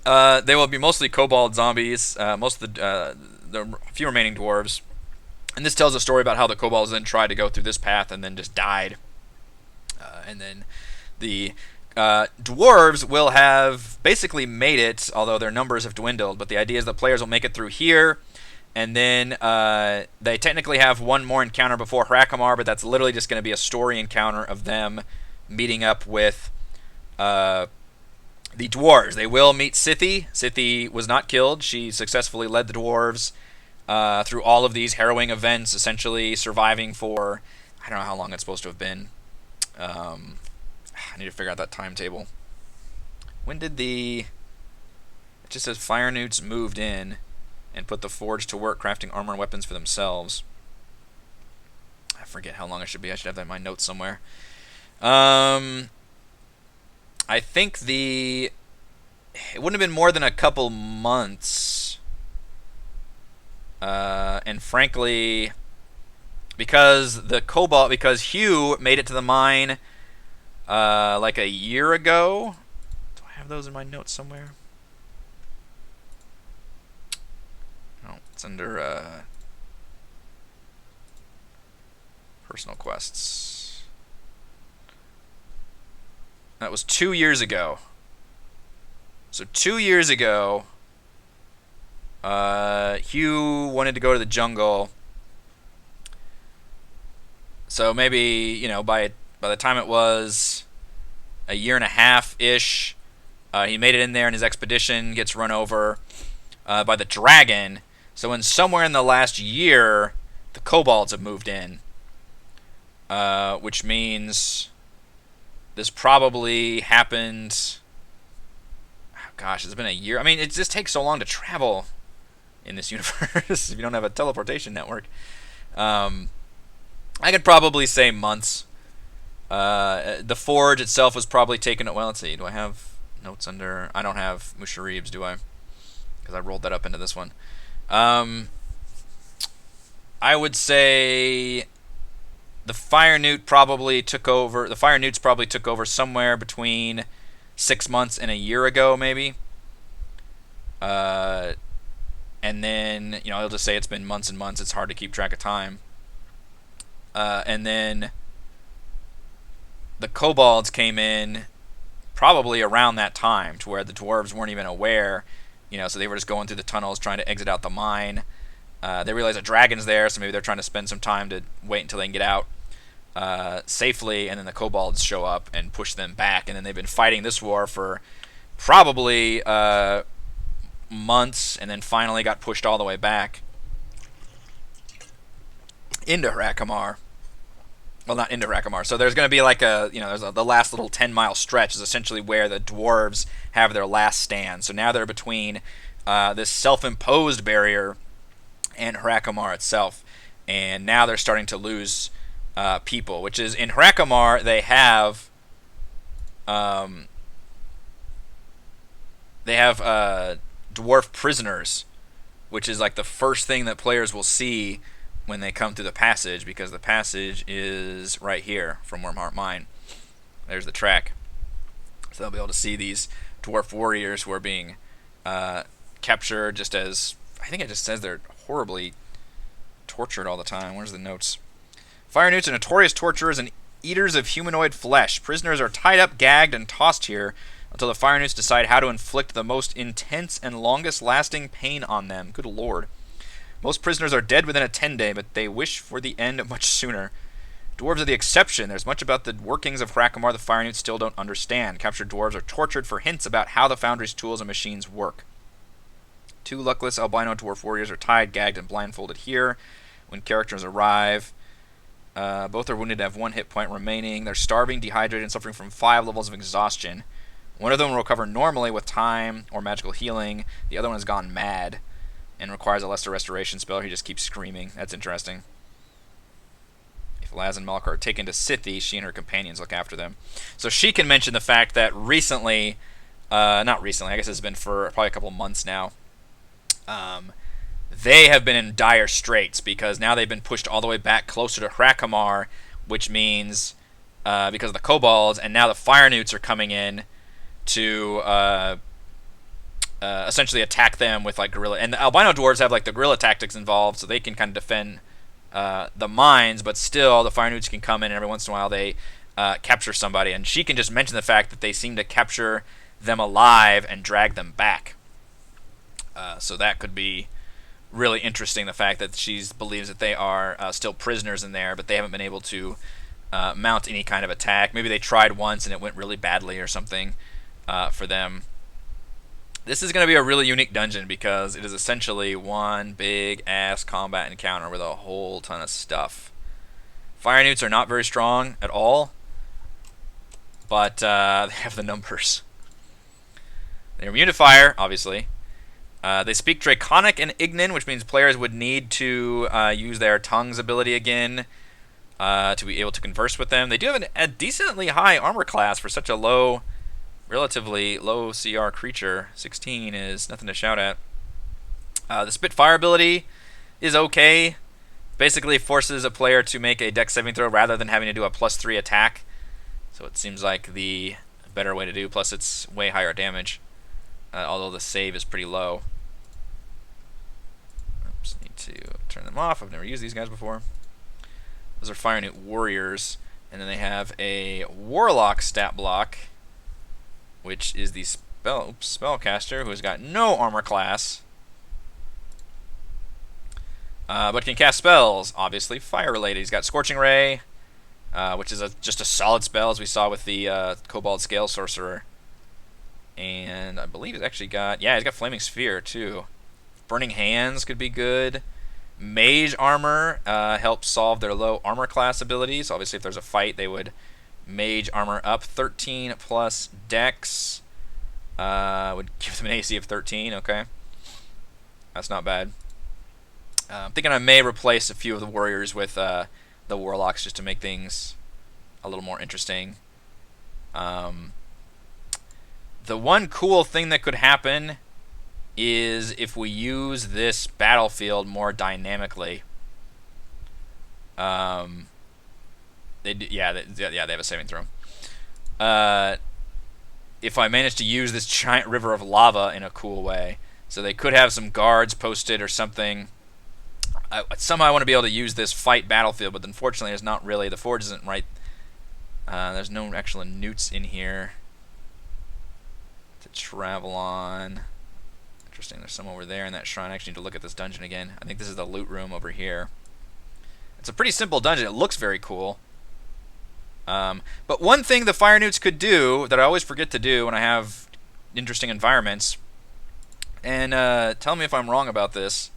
They will be mostly kobold zombies. Most of the few remaining dwarves. And this tells a story about how the kobolds then tried to go through this path and then just died. And then the dwarves will have basically made it, although their numbers have dwindled. But the idea is the players will make it through here. And then they technically have one more encounter before Harakimar, but that's literally just going to be a story encounter of them meeting up with the dwarves. They will meet Scythe. Scythe was not killed. She successfully led the dwarves through all of these harrowing events, essentially surviving for, I don't know how long it's supposed to have been. I need to figure out that timetable. When did it just says Fire Newts moved in and put the forge to work crafting armor and weapons for themselves. I forget how long it should be. I should have that in my notes somewhere. I think it wouldn't have been more than a couple months. And frankly, because Hugh made it to the mine like a year ago. Do I have those in my notes somewhere? No, it's under personal quests. That was 2 years ago. So 2 years ago, Hugh wanted to go to the jungle. So maybe, you know, by the time it was a year and a half-ish, he made it in there and his expedition gets run over by the dragon. So somewhere in the last year, the kobolds have moved in. Which means this probably happened... Oh gosh, it's been a year. I mean, it just takes so long to travel in this universe if you don't have a teleportation network. I could probably say months. The forge itself was probably taken... Well, let's see. Do I have notes under... I don't have Musharib's, do I? Because I rolled that up into this one. I would say the Fire Newt probably took over... The Fire Newts probably took over somewhere between 6 months and a year ago, maybe. And then, you know, I'll just say it's been months and months. It's hard to keep track of time. And then the kobolds came in probably around that time, to where the dwarves weren't even aware. You know, so they were just going through the tunnels trying to exit out the mine. They realize a dragon's there, so maybe they're trying to spend some time to wait until they can get out safely, and then the kobolds show up and push them back, and then they've been fighting this war for probably months, and then finally got pushed all the way back into Hrakamar. Well, not into Hrakamar. So there's going to be like the last little 10-mile stretch is essentially where the dwarves have their last stand. So now they're between this self-imposed barrier and Hrakamar itself, and now they're starting to lose people. Which is in Hrakamar they have Dwarf Prisoners, which is like the first thing that players will see when they come through the passage, because the passage is right here from Wormheart Mine. There's the track. So they'll be able to see these dwarf warriors who are being captured, just as, I think it just says they're horribly tortured all the time. Where's the notes? Fire Newts are notorious torturers and eaters of humanoid flesh. Prisoners are tied up, gagged, and tossed here until the Fire Newts decide how to inflict the most intense and longest-lasting pain on them. Good lord. Most prisoners are dead within a 10-day, but they wish for the end much sooner. Dwarves are the exception. There's much about the workings of Hrakamar the Fire Newts still don't understand. Captured dwarves are tortured for hints about how the Foundry's tools and machines work. 2 luckless albino dwarf warriors are tied, gagged, and blindfolded here. When characters arrive, both are wounded and have 1 hit point remaining. They're starving, dehydrated, and suffering from 5 levels of exhaustion. One of them will recover normally with time or magical healing. The other one has gone mad and requires a lesser restoration spell. He just keeps screaming. That's interesting. If Laz and Malkar are taken to Sithi, she and her companions look after them. So she can mention the fact that recently, not recently, I guess it's been for probably a couple months now, they have been in dire straits because now they've been pushed all the way back closer to Hrakamar, which means because of the kobolds, and now the Fire Newts are coming in to essentially attack them with like guerrilla, and the albino dwarves have like the guerrilla tactics involved, so they can kind of defend the mines, but still the Fire Newts can come in and every once in a while they capture somebody, and she can just mention the fact that they seem to capture them alive and drag them back. So that could be really interesting, the fact that she believes that they are still prisoners in there, but they haven't been able to mount any kind of attack. Maybe they tried once and it went really badly or something for them. This is going to be a really unique dungeon because it is essentially one big-ass combat encounter with a whole ton of stuff. Fire Newts are not very strong at all, but they have the numbers. They're immune to fire, obviously. They speak Draconic and Ignan, which means players would need to use their tongues ability again to be able to converse with them. They do have a decently high armor class for such a relatively low CR creature. 16 is nothing to shout at. The Spitfire ability is okay. Basically forces a player to make a dex saving throw rather than having to do a +3 attack. So it seems like the better way to do, plus it's way higher damage. Although the save is pretty low. Oops, need to turn them off. I've never used these guys before. Those are Fire Newt Warriors. And then they have a Warlock stat block, which is the spellcaster, who has got no armor class, but can cast spells, obviously fire-related. He's got Scorching Ray, which is just a solid spell, as we saw with the Kobold Scale Sorcerer. And I believe he's actually got, yeah, he's got Flaming Sphere, too. Burning Hands could be good. Mage Armor helps solve their low armor class abilities. Obviously, if there's a fight, they would Mage Armor up. 13 plus Dex would give them an AC of 13. Okay, that's not bad. I'm thinking I may replace a few of the warriors with the warlocks just to make things a little more interesting. The one cool thing that could happen is if we use this battlefield more dynamically. They have a saving throw. If I manage to use this giant river of lava in a cool way, so they could have some guards posted or something. Somehow I want to be able to use this fight battlefield, but unfortunately there's not really. The forge isn't right. There's no actual newts in here to travel on. Interesting. There's some over there in that shrine. I actually need to look at this dungeon again. I think this is the loot room over here. It's a pretty simple dungeon. It looks very cool. But one thing the fire newts could do that I always forget to do when I have interesting environments, and tell me if I'm wrong about this,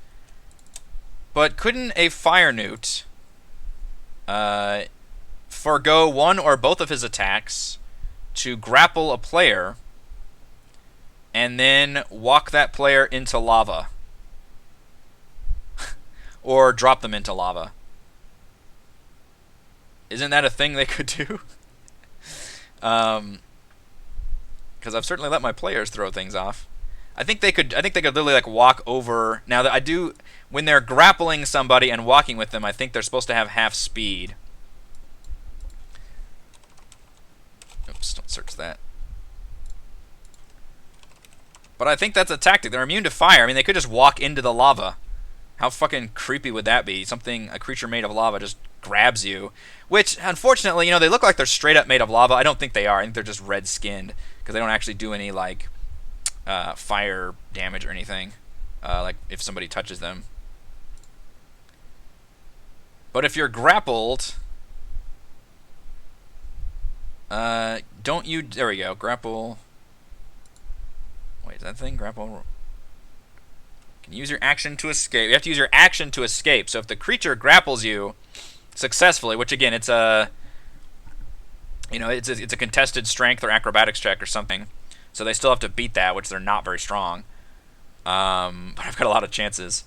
but couldn't a fire newt forgo one or both of his attacks to grapple a player and then walk that player into lava? Or drop them into lava? Isn't that a thing they could do? Because I've certainly let my players throw things off. I think they could literally like walk over. Now that I do, when they're grappling somebody and walking with them, I think they're supposed to have half speed. Oops, don't search that. But I think that's a tactic. They're immune to fire. I mean, they could just walk into the lava. How fucking creepy would that be? A creature made of lava just grabs you. Which, unfortunately, they look like they're straight up made of lava. I don't think they are. I think they're just red-skinned. Because they don't actually do any, like, fire damage or anything. Like, if somebody touches them. But if you're grappled... don't you... There we go. Grapple... Wait, is that thing? Grapple... You can use your action to escape. You have to use your action to escape. So if the creature grapples you successfully, which again, it's a contested strength or acrobatics check or something. So they still have to beat that, which they're not very strong. But I've got a lot of chances.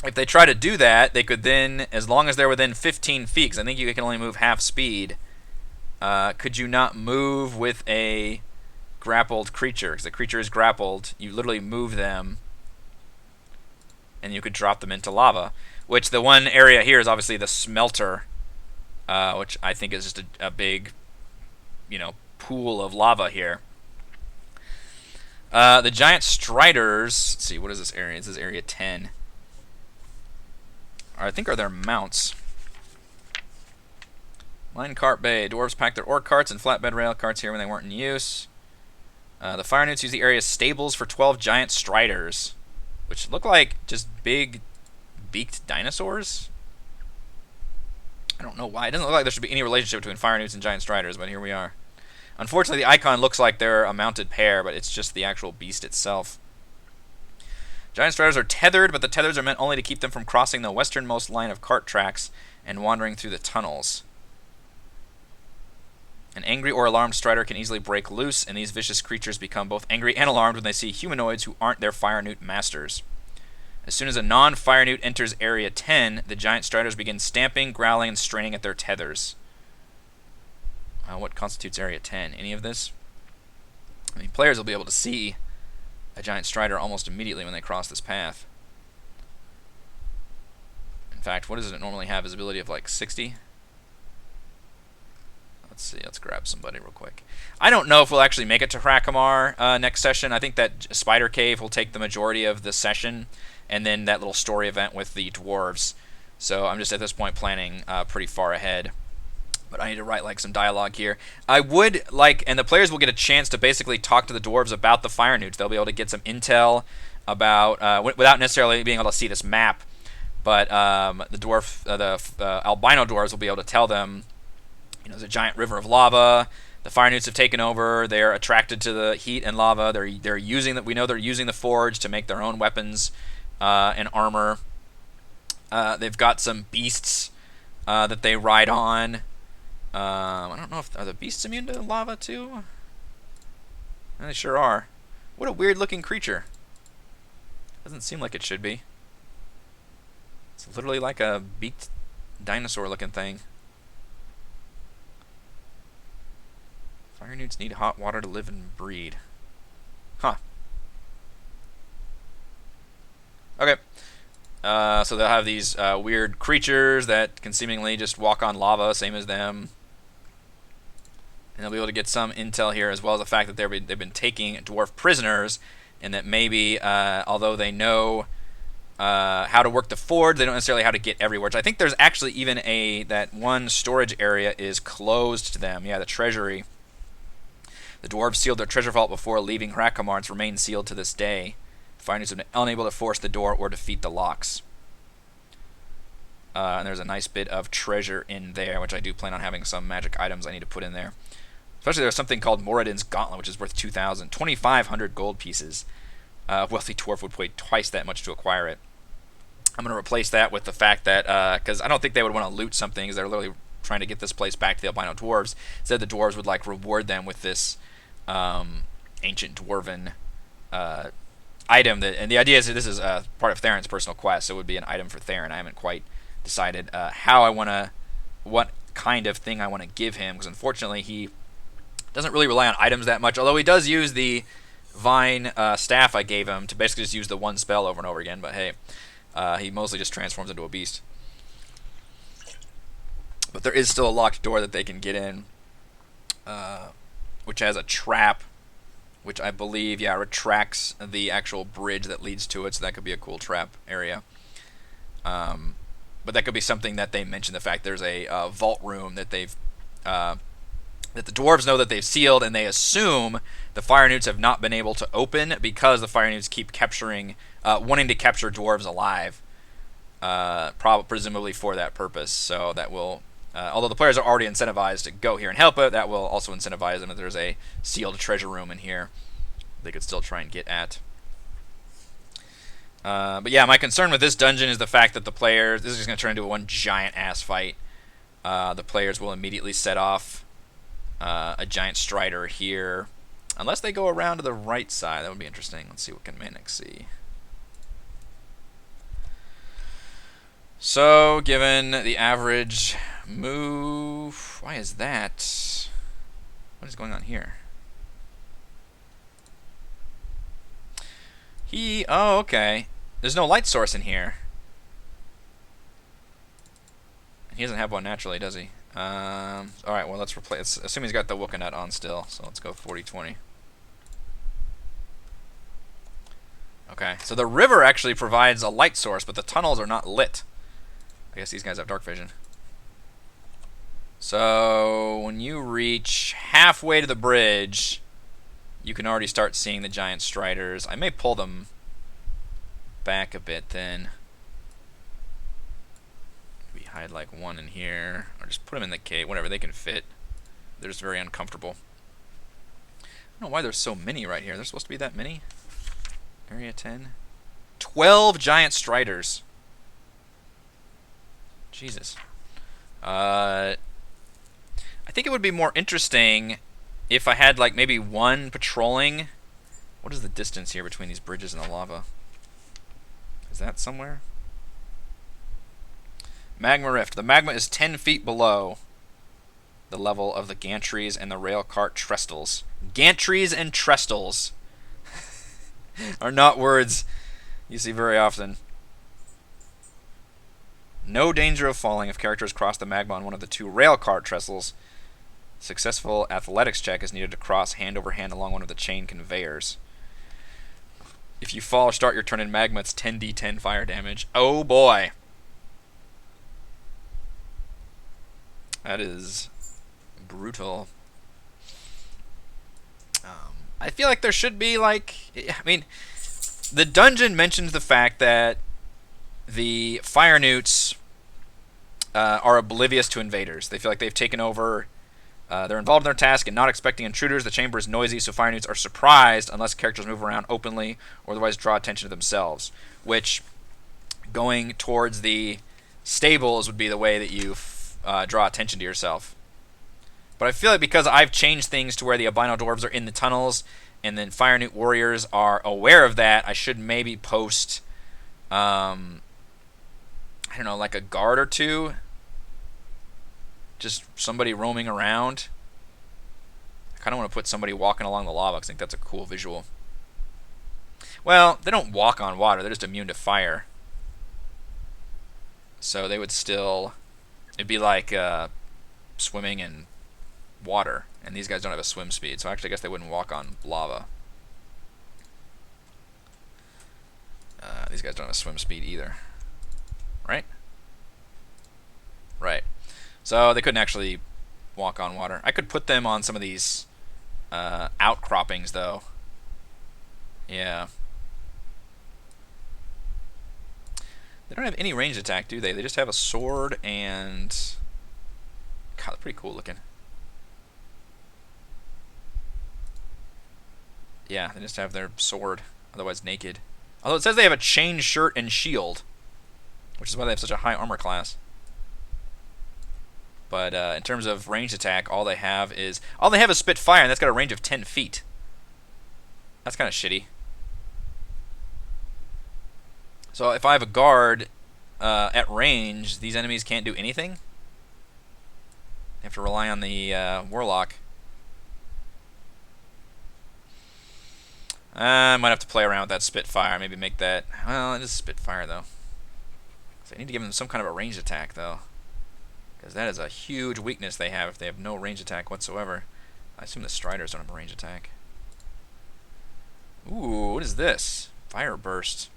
If they try to do that, they could then, as long as they're within 15 feet, because I think you can only move half speed, could you not move with a grappled creature? Because the creature is grappled, you literally move them and you could drop them into lava, which the one area here is obviously the smelter, which I think is just a big pool of lava here. The giant striders, let's see, what is this area? This is area 10. I think are their mounts. Minecart Bay. Dwarves pack their ore carts and flatbed rail carts here when they weren't in use. The fire newts use the area's stables for 12 giant striders, which look like just big beaked dinosaurs. I don't know why. It doesn't look like there should be any relationship between fire newts and giant striders, but here we are. Unfortunately, the icon looks like they're a mounted pair, but it's just the actual beast itself. Giant striders are tethered, but the tethers are meant only to keep them from crossing the westernmost line of cart tracks and wandering through the tunnels. An angry or alarmed strider can easily break loose, and these vicious creatures become both angry and alarmed when they see humanoids who aren't their fire newt masters. As soon as a non-fire newt enters Area 10, the giant striders begin stamping, growling, and straining at their tethers. What constitutes Area 10? Any of this? I mean, players will be able to see a giant strider almost immediately when they cross this path. In fact, what does it normally have? Visibility of like 60? Let's see, let's grab somebody real quick. I don't know if we'll actually make it to Hrakamar next session. I think that Spider Cave will take the majority of the session, and then that little story event with the dwarves. So I'm just at this point planning pretty far ahead. But I need to write like some dialogue here. I would like, and the players will get a chance to basically talk to the dwarves about the fire newts. They'll be able to get some intel about, without necessarily being able to see this map. But the albino dwarves will be able to tell them, there's a giant river of lava. The fire newts have taken over. They're attracted to the heat and lava. They're using that. We know they're using the forge to make their own weapons and armor. They've got some beasts that they ride on. I don't know if are the beasts immune to lava too. They sure are. What a weird looking creature. Doesn't seem like it should be. It's literally like a beaked dinosaur looking thing. Fire newts need hot water to live and breed. Huh. Okay. So they'll have these weird creatures that can seemingly just walk on lava, same as them. And they'll be able to get some intel here, as well as the fact that they've been taking dwarf prisoners, and that maybe, although they know how to work the forge, they don't necessarily know how to get everywhere. Which I think there's actually even that one storage area is closed to them. Yeah, the Treasury. The dwarves sealed their treasure vault before leaving Hrakamar. It's remained sealed to this day. The fighters have been unable to force the door or defeat the locks. And there's a nice bit of treasure in there, which I do plan on having some magic items I need to put in there. Especially there's something called Moradin's Gauntlet, which is worth 2,500 gold pieces. A wealthy dwarf would pay twice that much to acquire it. I'm going to replace that with the fact that, because I don't think they would want to loot something, because they're literally trying to get this place back to the albino dwarves. Instead, the dwarves would like reward them with this ancient dwarven item. And the idea is that this is part of Theron's personal quest, so it would be an item for Theron. I haven't quite decided what kind of thing I want to give him, because unfortunately he doesn't really rely on items that much, although he does use the vine staff I gave him to basically just use the one spell over and over again, but hey, he mostly just transforms into a beast. But there is still a locked door that they can get in, which has a trap, which I believe, retracts the actual bridge that leads to it, so that could be a cool trap area. But that could be something that they mention, the fact there's a vault room that they've that the dwarves know that they've sealed, and they assume the fire newts have not been able to open because the fire newts keep wanting to capture dwarves alive, presumably for that purpose. So that will, although the players are already incentivized to go here and help it, that will also incentivize them if there's a sealed treasure room in here they could still try and get at. But yeah, my concern with this dungeon is the fact that the players, this is just going to turn into a one giant ass fight. The players will immediately set off a giant strider here, unless they go around to the right side. That would be interesting. Let's see what can Manix see. So, given the average move, why is that? What is going on here? Oh, okay. There's no light source in here. He doesn't have one naturally, does he? Alright, well, let's replace. Assume he's got the Wookanut on still, so let's go 40-20. Okay, so the river actually provides a light source, but the tunnels are not lit. I guess these guys have dark vision. So, when you reach halfway to the bridge, you can already start seeing the giant striders. I may pull them back a bit then. We hide like one in here, or just put them in the cave, whatever, they can fit. They're just very uncomfortable. I don't know why there's so many right here. There's supposed to be that many? Area 10? 12 giant striders. Jesus. I think it would be more interesting if I had like maybe one patrolling. What is the distance here between these bridges and the lava? Is that somewhere? Magma Rift. The magma is 10 feet below the level of the gantries and the rail cart trestles. Gantries and trestles are not words you see very often. No danger of falling if characters cross the magma on one of the two rail cart trestles. Successful athletics check is needed to cross hand over hand along one of the chain conveyors. If you fall or start your turn in magma, it's 10d10 fire damage. Oh boy. That is brutal. I feel like there should be like, I mean, the dungeon mentions the fact that the fire newts are oblivious to invaders. They feel like they've taken over. They're involved in their task and not expecting intruders. The chamber is noisy, so fire newts are surprised unless characters move around openly or otherwise draw attention to themselves. Which, going towards the stables would be the way that you draw attention to yourself. But I feel like because I've changed things to where the albino dwarves are in the tunnels and then fire newt warriors are aware of that, I should maybe post, I don't know, like a guard or two. Just somebody roaming around. I kind of want to put somebody walking along the lava because I think that's a cool visual. Well, they don't walk on water. They're just immune to fire. So they would still... It'd be like swimming in water. And these guys don't have a swim speed. So actually I guess they wouldn't walk on lava. These guys don't have a swim speed either. Right? Right. So they couldn't actually walk on water. I could put them on some of these outcroppings, though. Yeah. They don't have any ranged attack, do they? They just have a sword and... God, they're pretty cool looking. Yeah, they just have their sword, otherwise naked. Although it says they have a chain shirt and shield, which is why they have such a high armor class. But in terms of ranged attack, all they have is Spitfire, and that's got a range of 10 feet. That's kind of shitty. So if I have a guard at range, these enemies can't do anything. They have to rely on the warlock. I might have to play around with that Spitfire. Maybe make that... Well, it is Spitfire, though. So I need to give them some kind of a ranged attack, though. Because that is a huge weakness they have if they have no range attack whatsoever. I assume the Striders don't have a range attack. Ooh, what is this? Fire Burst.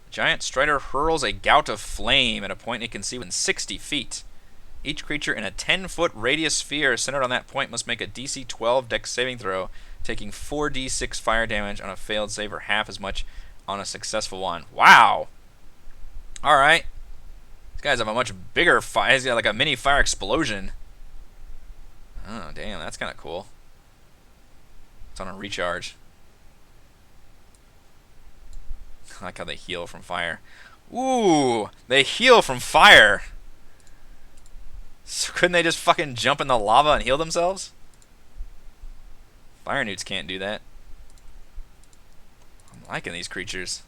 The giant Strider hurls a gout of flame at a point it can see within 60 feet. Each creature in a 10-foot radius sphere centered on that point must make a DC 12 Dex saving throw, taking 4d6 fire damage on a failed save or half as much on a successful one. Wow! Alright. These guys have a much bigger fire. He's got like a mini fire explosion. Oh, damn. That's kind of cool. It's on a recharge. I like how they heal from fire. Ooh! They heal from fire! So couldn't they just fucking jump in the lava and heal themselves? Fire Newts can't do that. I'm liking these creatures.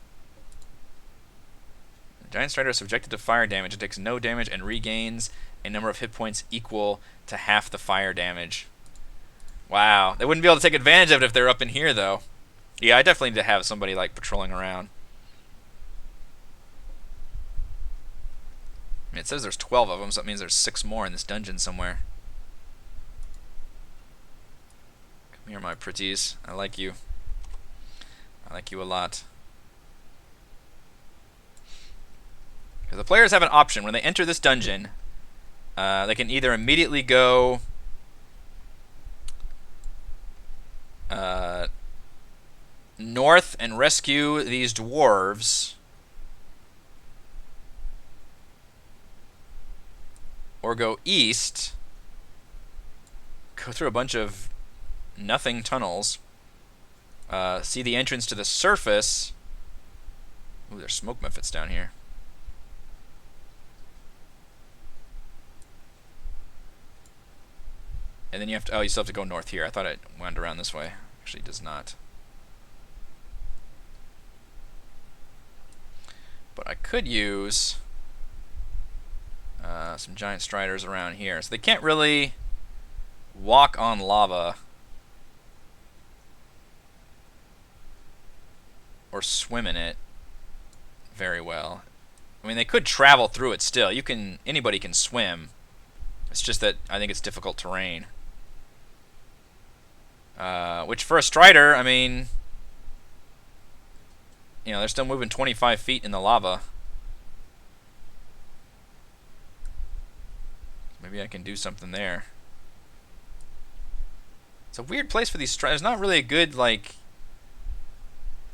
The Giant Strider is subjected to fire damage. It takes no damage and regains a number of hit points equal to half the fire damage. Wow. They wouldn't be able to take advantage of it if they're up in here, though. Yeah, I definitely need to have somebody, like, patrolling around. I mean, it says there's 12 of them, so that means there's 6 more in this dungeon somewhere. Come here, my pretties. I like you. I like you a lot. Because the players have an option. When they enter this dungeon, they can either immediately go north and rescue these dwarves, or go east, go through a bunch of nothing tunnels, see the entrance to the surface. Ooh, there's smoke mephits down here. And then you have to, oh, you still have to go north here. I thought it went around this way. Actually, it does not. But I could use some giant striders around here. So they can't really walk on lava or swim in it very well. I mean, they could travel through it still. Anybody can swim. It's just that I think it's difficult terrain. Which for a strider, I mean, you know, they're still moving 25 feet in the lava. Maybe I can do something there. It's a weird place for these striders. There's not really a good, like,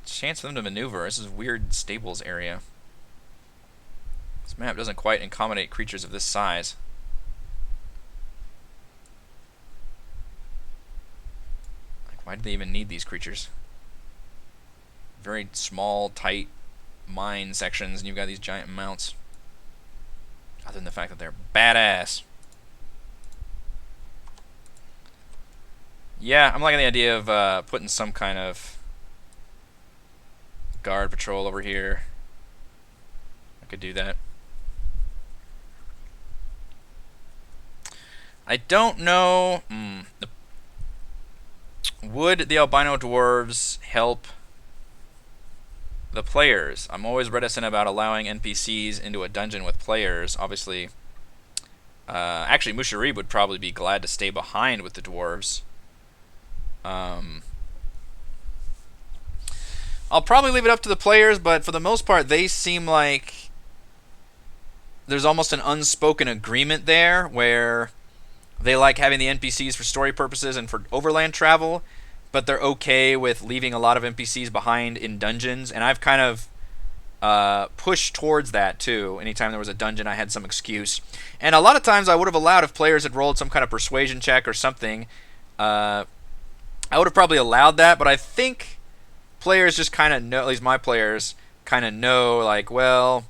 chance for them to maneuver. This is a weird stables area. This map doesn't quite accommodate creatures of this size. Like, why do they even need these creatures? Very small, tight mine sections, and you've got these giant mounts. Other than the fact that they're badass. Yeah, I'm liking the idea of putting some kind of guard patrol over here. I could do that. I don't know. Would the albino dwarves help the players? I'm always reticent about allowing NPCs into a dungeon with players. Obviously, actually, Musharib would probably be glad to stay behind with the dwarves. I'll probably leave it up to the players, but for the most part, they seem like there's almost an unspoken agreement there where They like having the NPCs for story purposes and for overland travel, but they're okay with leaving a lot of NPCs behind in dungeons. And I've kind of pushed towards that too. Anytime there was a dungeon, I had some excuse. And a lot of times I would have allowed, if players had rolled some kind of persuasion check or something, I would have probably allowed that. But I think players just kind of know, at least my players kind of know, like, well,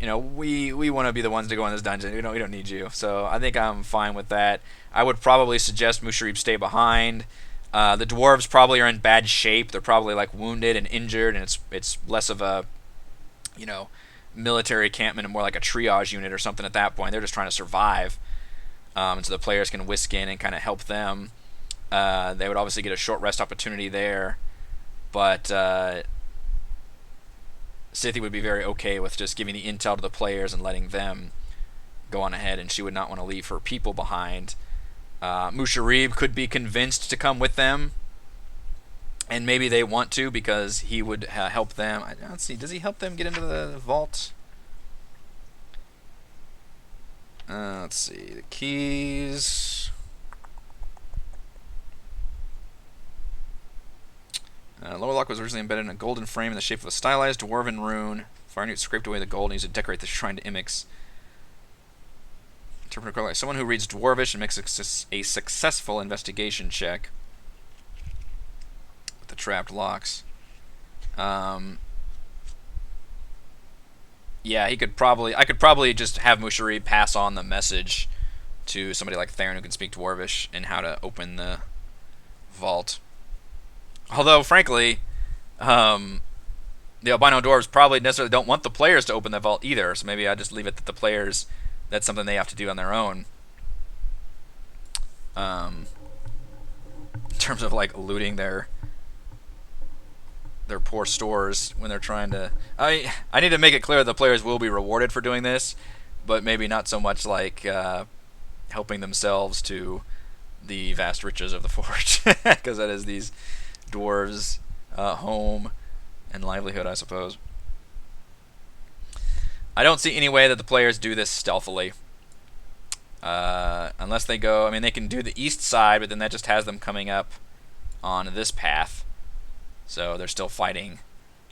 we want to be the ones to go in this dungeon. We don't need you. So I think I'm fine with that. I would probably suggest Musharib stay behind. The dwarves probably are in bad shape. They're probably like wounded and injured, and it's less of a military encampment and more like a triage unit or something at that point. They're just trying to survive. And so the players can whisk in and kind of help them. They would obviously get a short rest opportunity there, but Scythia would be very okay with just giving the intel to the players and letting them go on ahead, and she would not want to leave her people behind. Musharib could be convinced to come with them, and maybe they want to because he would help them. Let's see, does he help them get into the vault? Let's see, the keys. Lower lock was originally embedded in a golden frame in the shape of a stylized dwarven rune. Fire Newt scraped away the gold and used it to decorate the shrine to Imix. Interpreter like someone who reads Dwarvish and makes a successful investigation check with the trapped locks. Yeah, I could probably just have Musharib pass on the message to somebody like Theron who can speak Dwarvish and how to open the vault. Although, frankly, the albino dwarves probably necessarily don't want the players to open the vault either, so maybe I just leave it that the players, that's something they have to do on their own. In terms of like looting their poor stores when they're trying to... I need to make it clear that the players will be rewarded for doing this, but maybe not so much like helping themselves to the vast riches of the forge, because that is these dwarves' home and livelihood, I suppose. I don't see any way that the players do this stealthily. Unless they go... I mean, they can do the east side, but then that just has them coming up on this path. So they're still fighting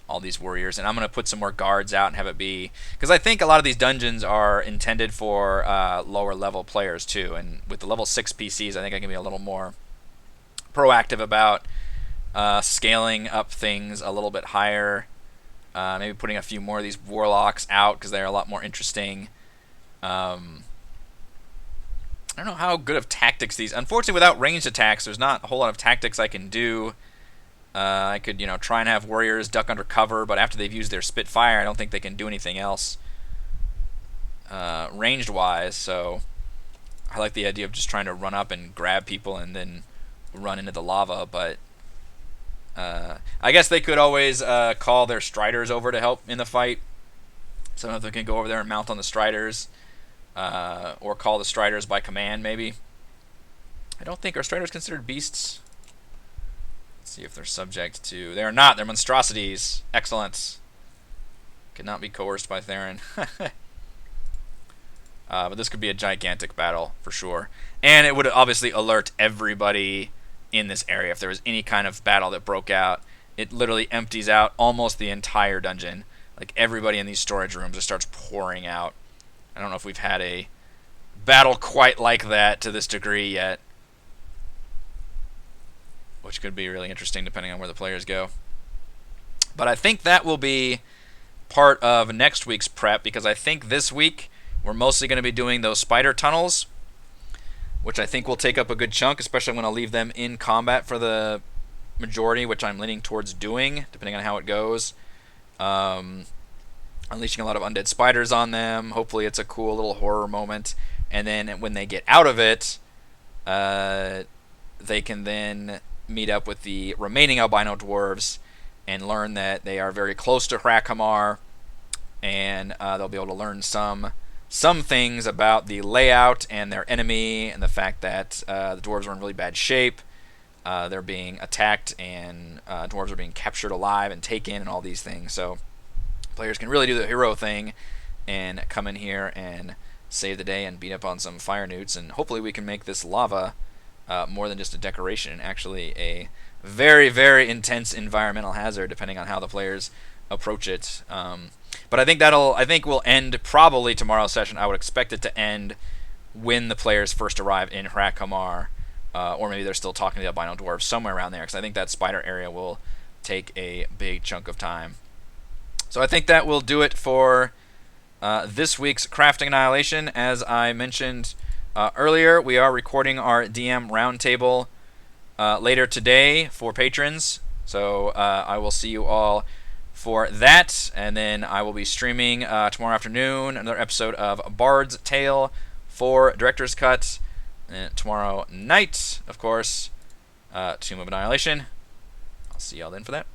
all these warriors. And I'm going to put some more guards out and have it be... Because I think a lot of these dungeons are intended for lower level players too. And with the level 6 PCs, I think I can be a little more proactive about scaling up things a little bit higher. Maybe putting a few more of these warlocks out because they're a lot more interesting. I don't know how good of tactics these... Unfortunately, without ranged attacks, there's not a whole lot of tactics I can do. I could, try and have warriors duck under cover, but after they've used their Spitfire, I don't think they can do anything else ranged-wise. So I like the idea of just trying to run up and grab people and then run into the lava. But I guess they could always call their Striders over to help in the fight. So I don't know if they can go over there and mount on the Striders, or call the Striders by command, maybe. I don't think... Are Striders considered beasts? See if they're subject to... They are not. They're monstrosities. Excellent. Cannot be coerced by Theron. But this could be a gigantic battle for sure. And it would obviously alert everybody in this area. If there was any kind of battle that broke out, it literally empties out almost the entire dungeon. Like everybody in these storage rooms just starts pouring out. I don't know if we've had a battle quite like that to this degree yet, which could be really interesting depending on where the players go. But I think that will be part of next week's prep, because I think this week we're mostly going to be doing those spider tunnels, which I think will take up a good chunk, especially I'm going to leave them in combat for the majority, which I'm leaning towards doing, depending on how it goes. Unleashing a lot of undead spiders on them. Hopefully it's a cool little horror moment. And then when they get out of it, they can then meet up with the remaining albino dwarves and learn that they are very close to Hrakamar, and they'll be able to learn some things about the layout and their enemy, and the fact that the dwarves are in really bad shape. They're being attacked, and dwarves are being captured alive and taken, and all these things. So players can really do the hero thing and come in here and save the day and beat up on some fire newts, and hopefully we can make this lava more than just a decoration, actually a very, very intense environmental hazard, depending on how the players approach it. But I think we'll end probably tomorrow's session. I would expect it to end when the players first arrive in Hrak Hamar, or maybe they're still talking to the albino dwarves somewhere around there, because I think that spider area will take a big chunk of time. So I think that will do it for this week's Crafting Annihilation. As I mentioned earlier, we are recording our DM roundtable later today for patrons. So I will see you all for that, and then I will be streaming tomorrow afternoon another episode of Bard's Tale for Director's Cut, and tomorrow night, of course, Tomb of Annihilation. I'll see y'all then for that.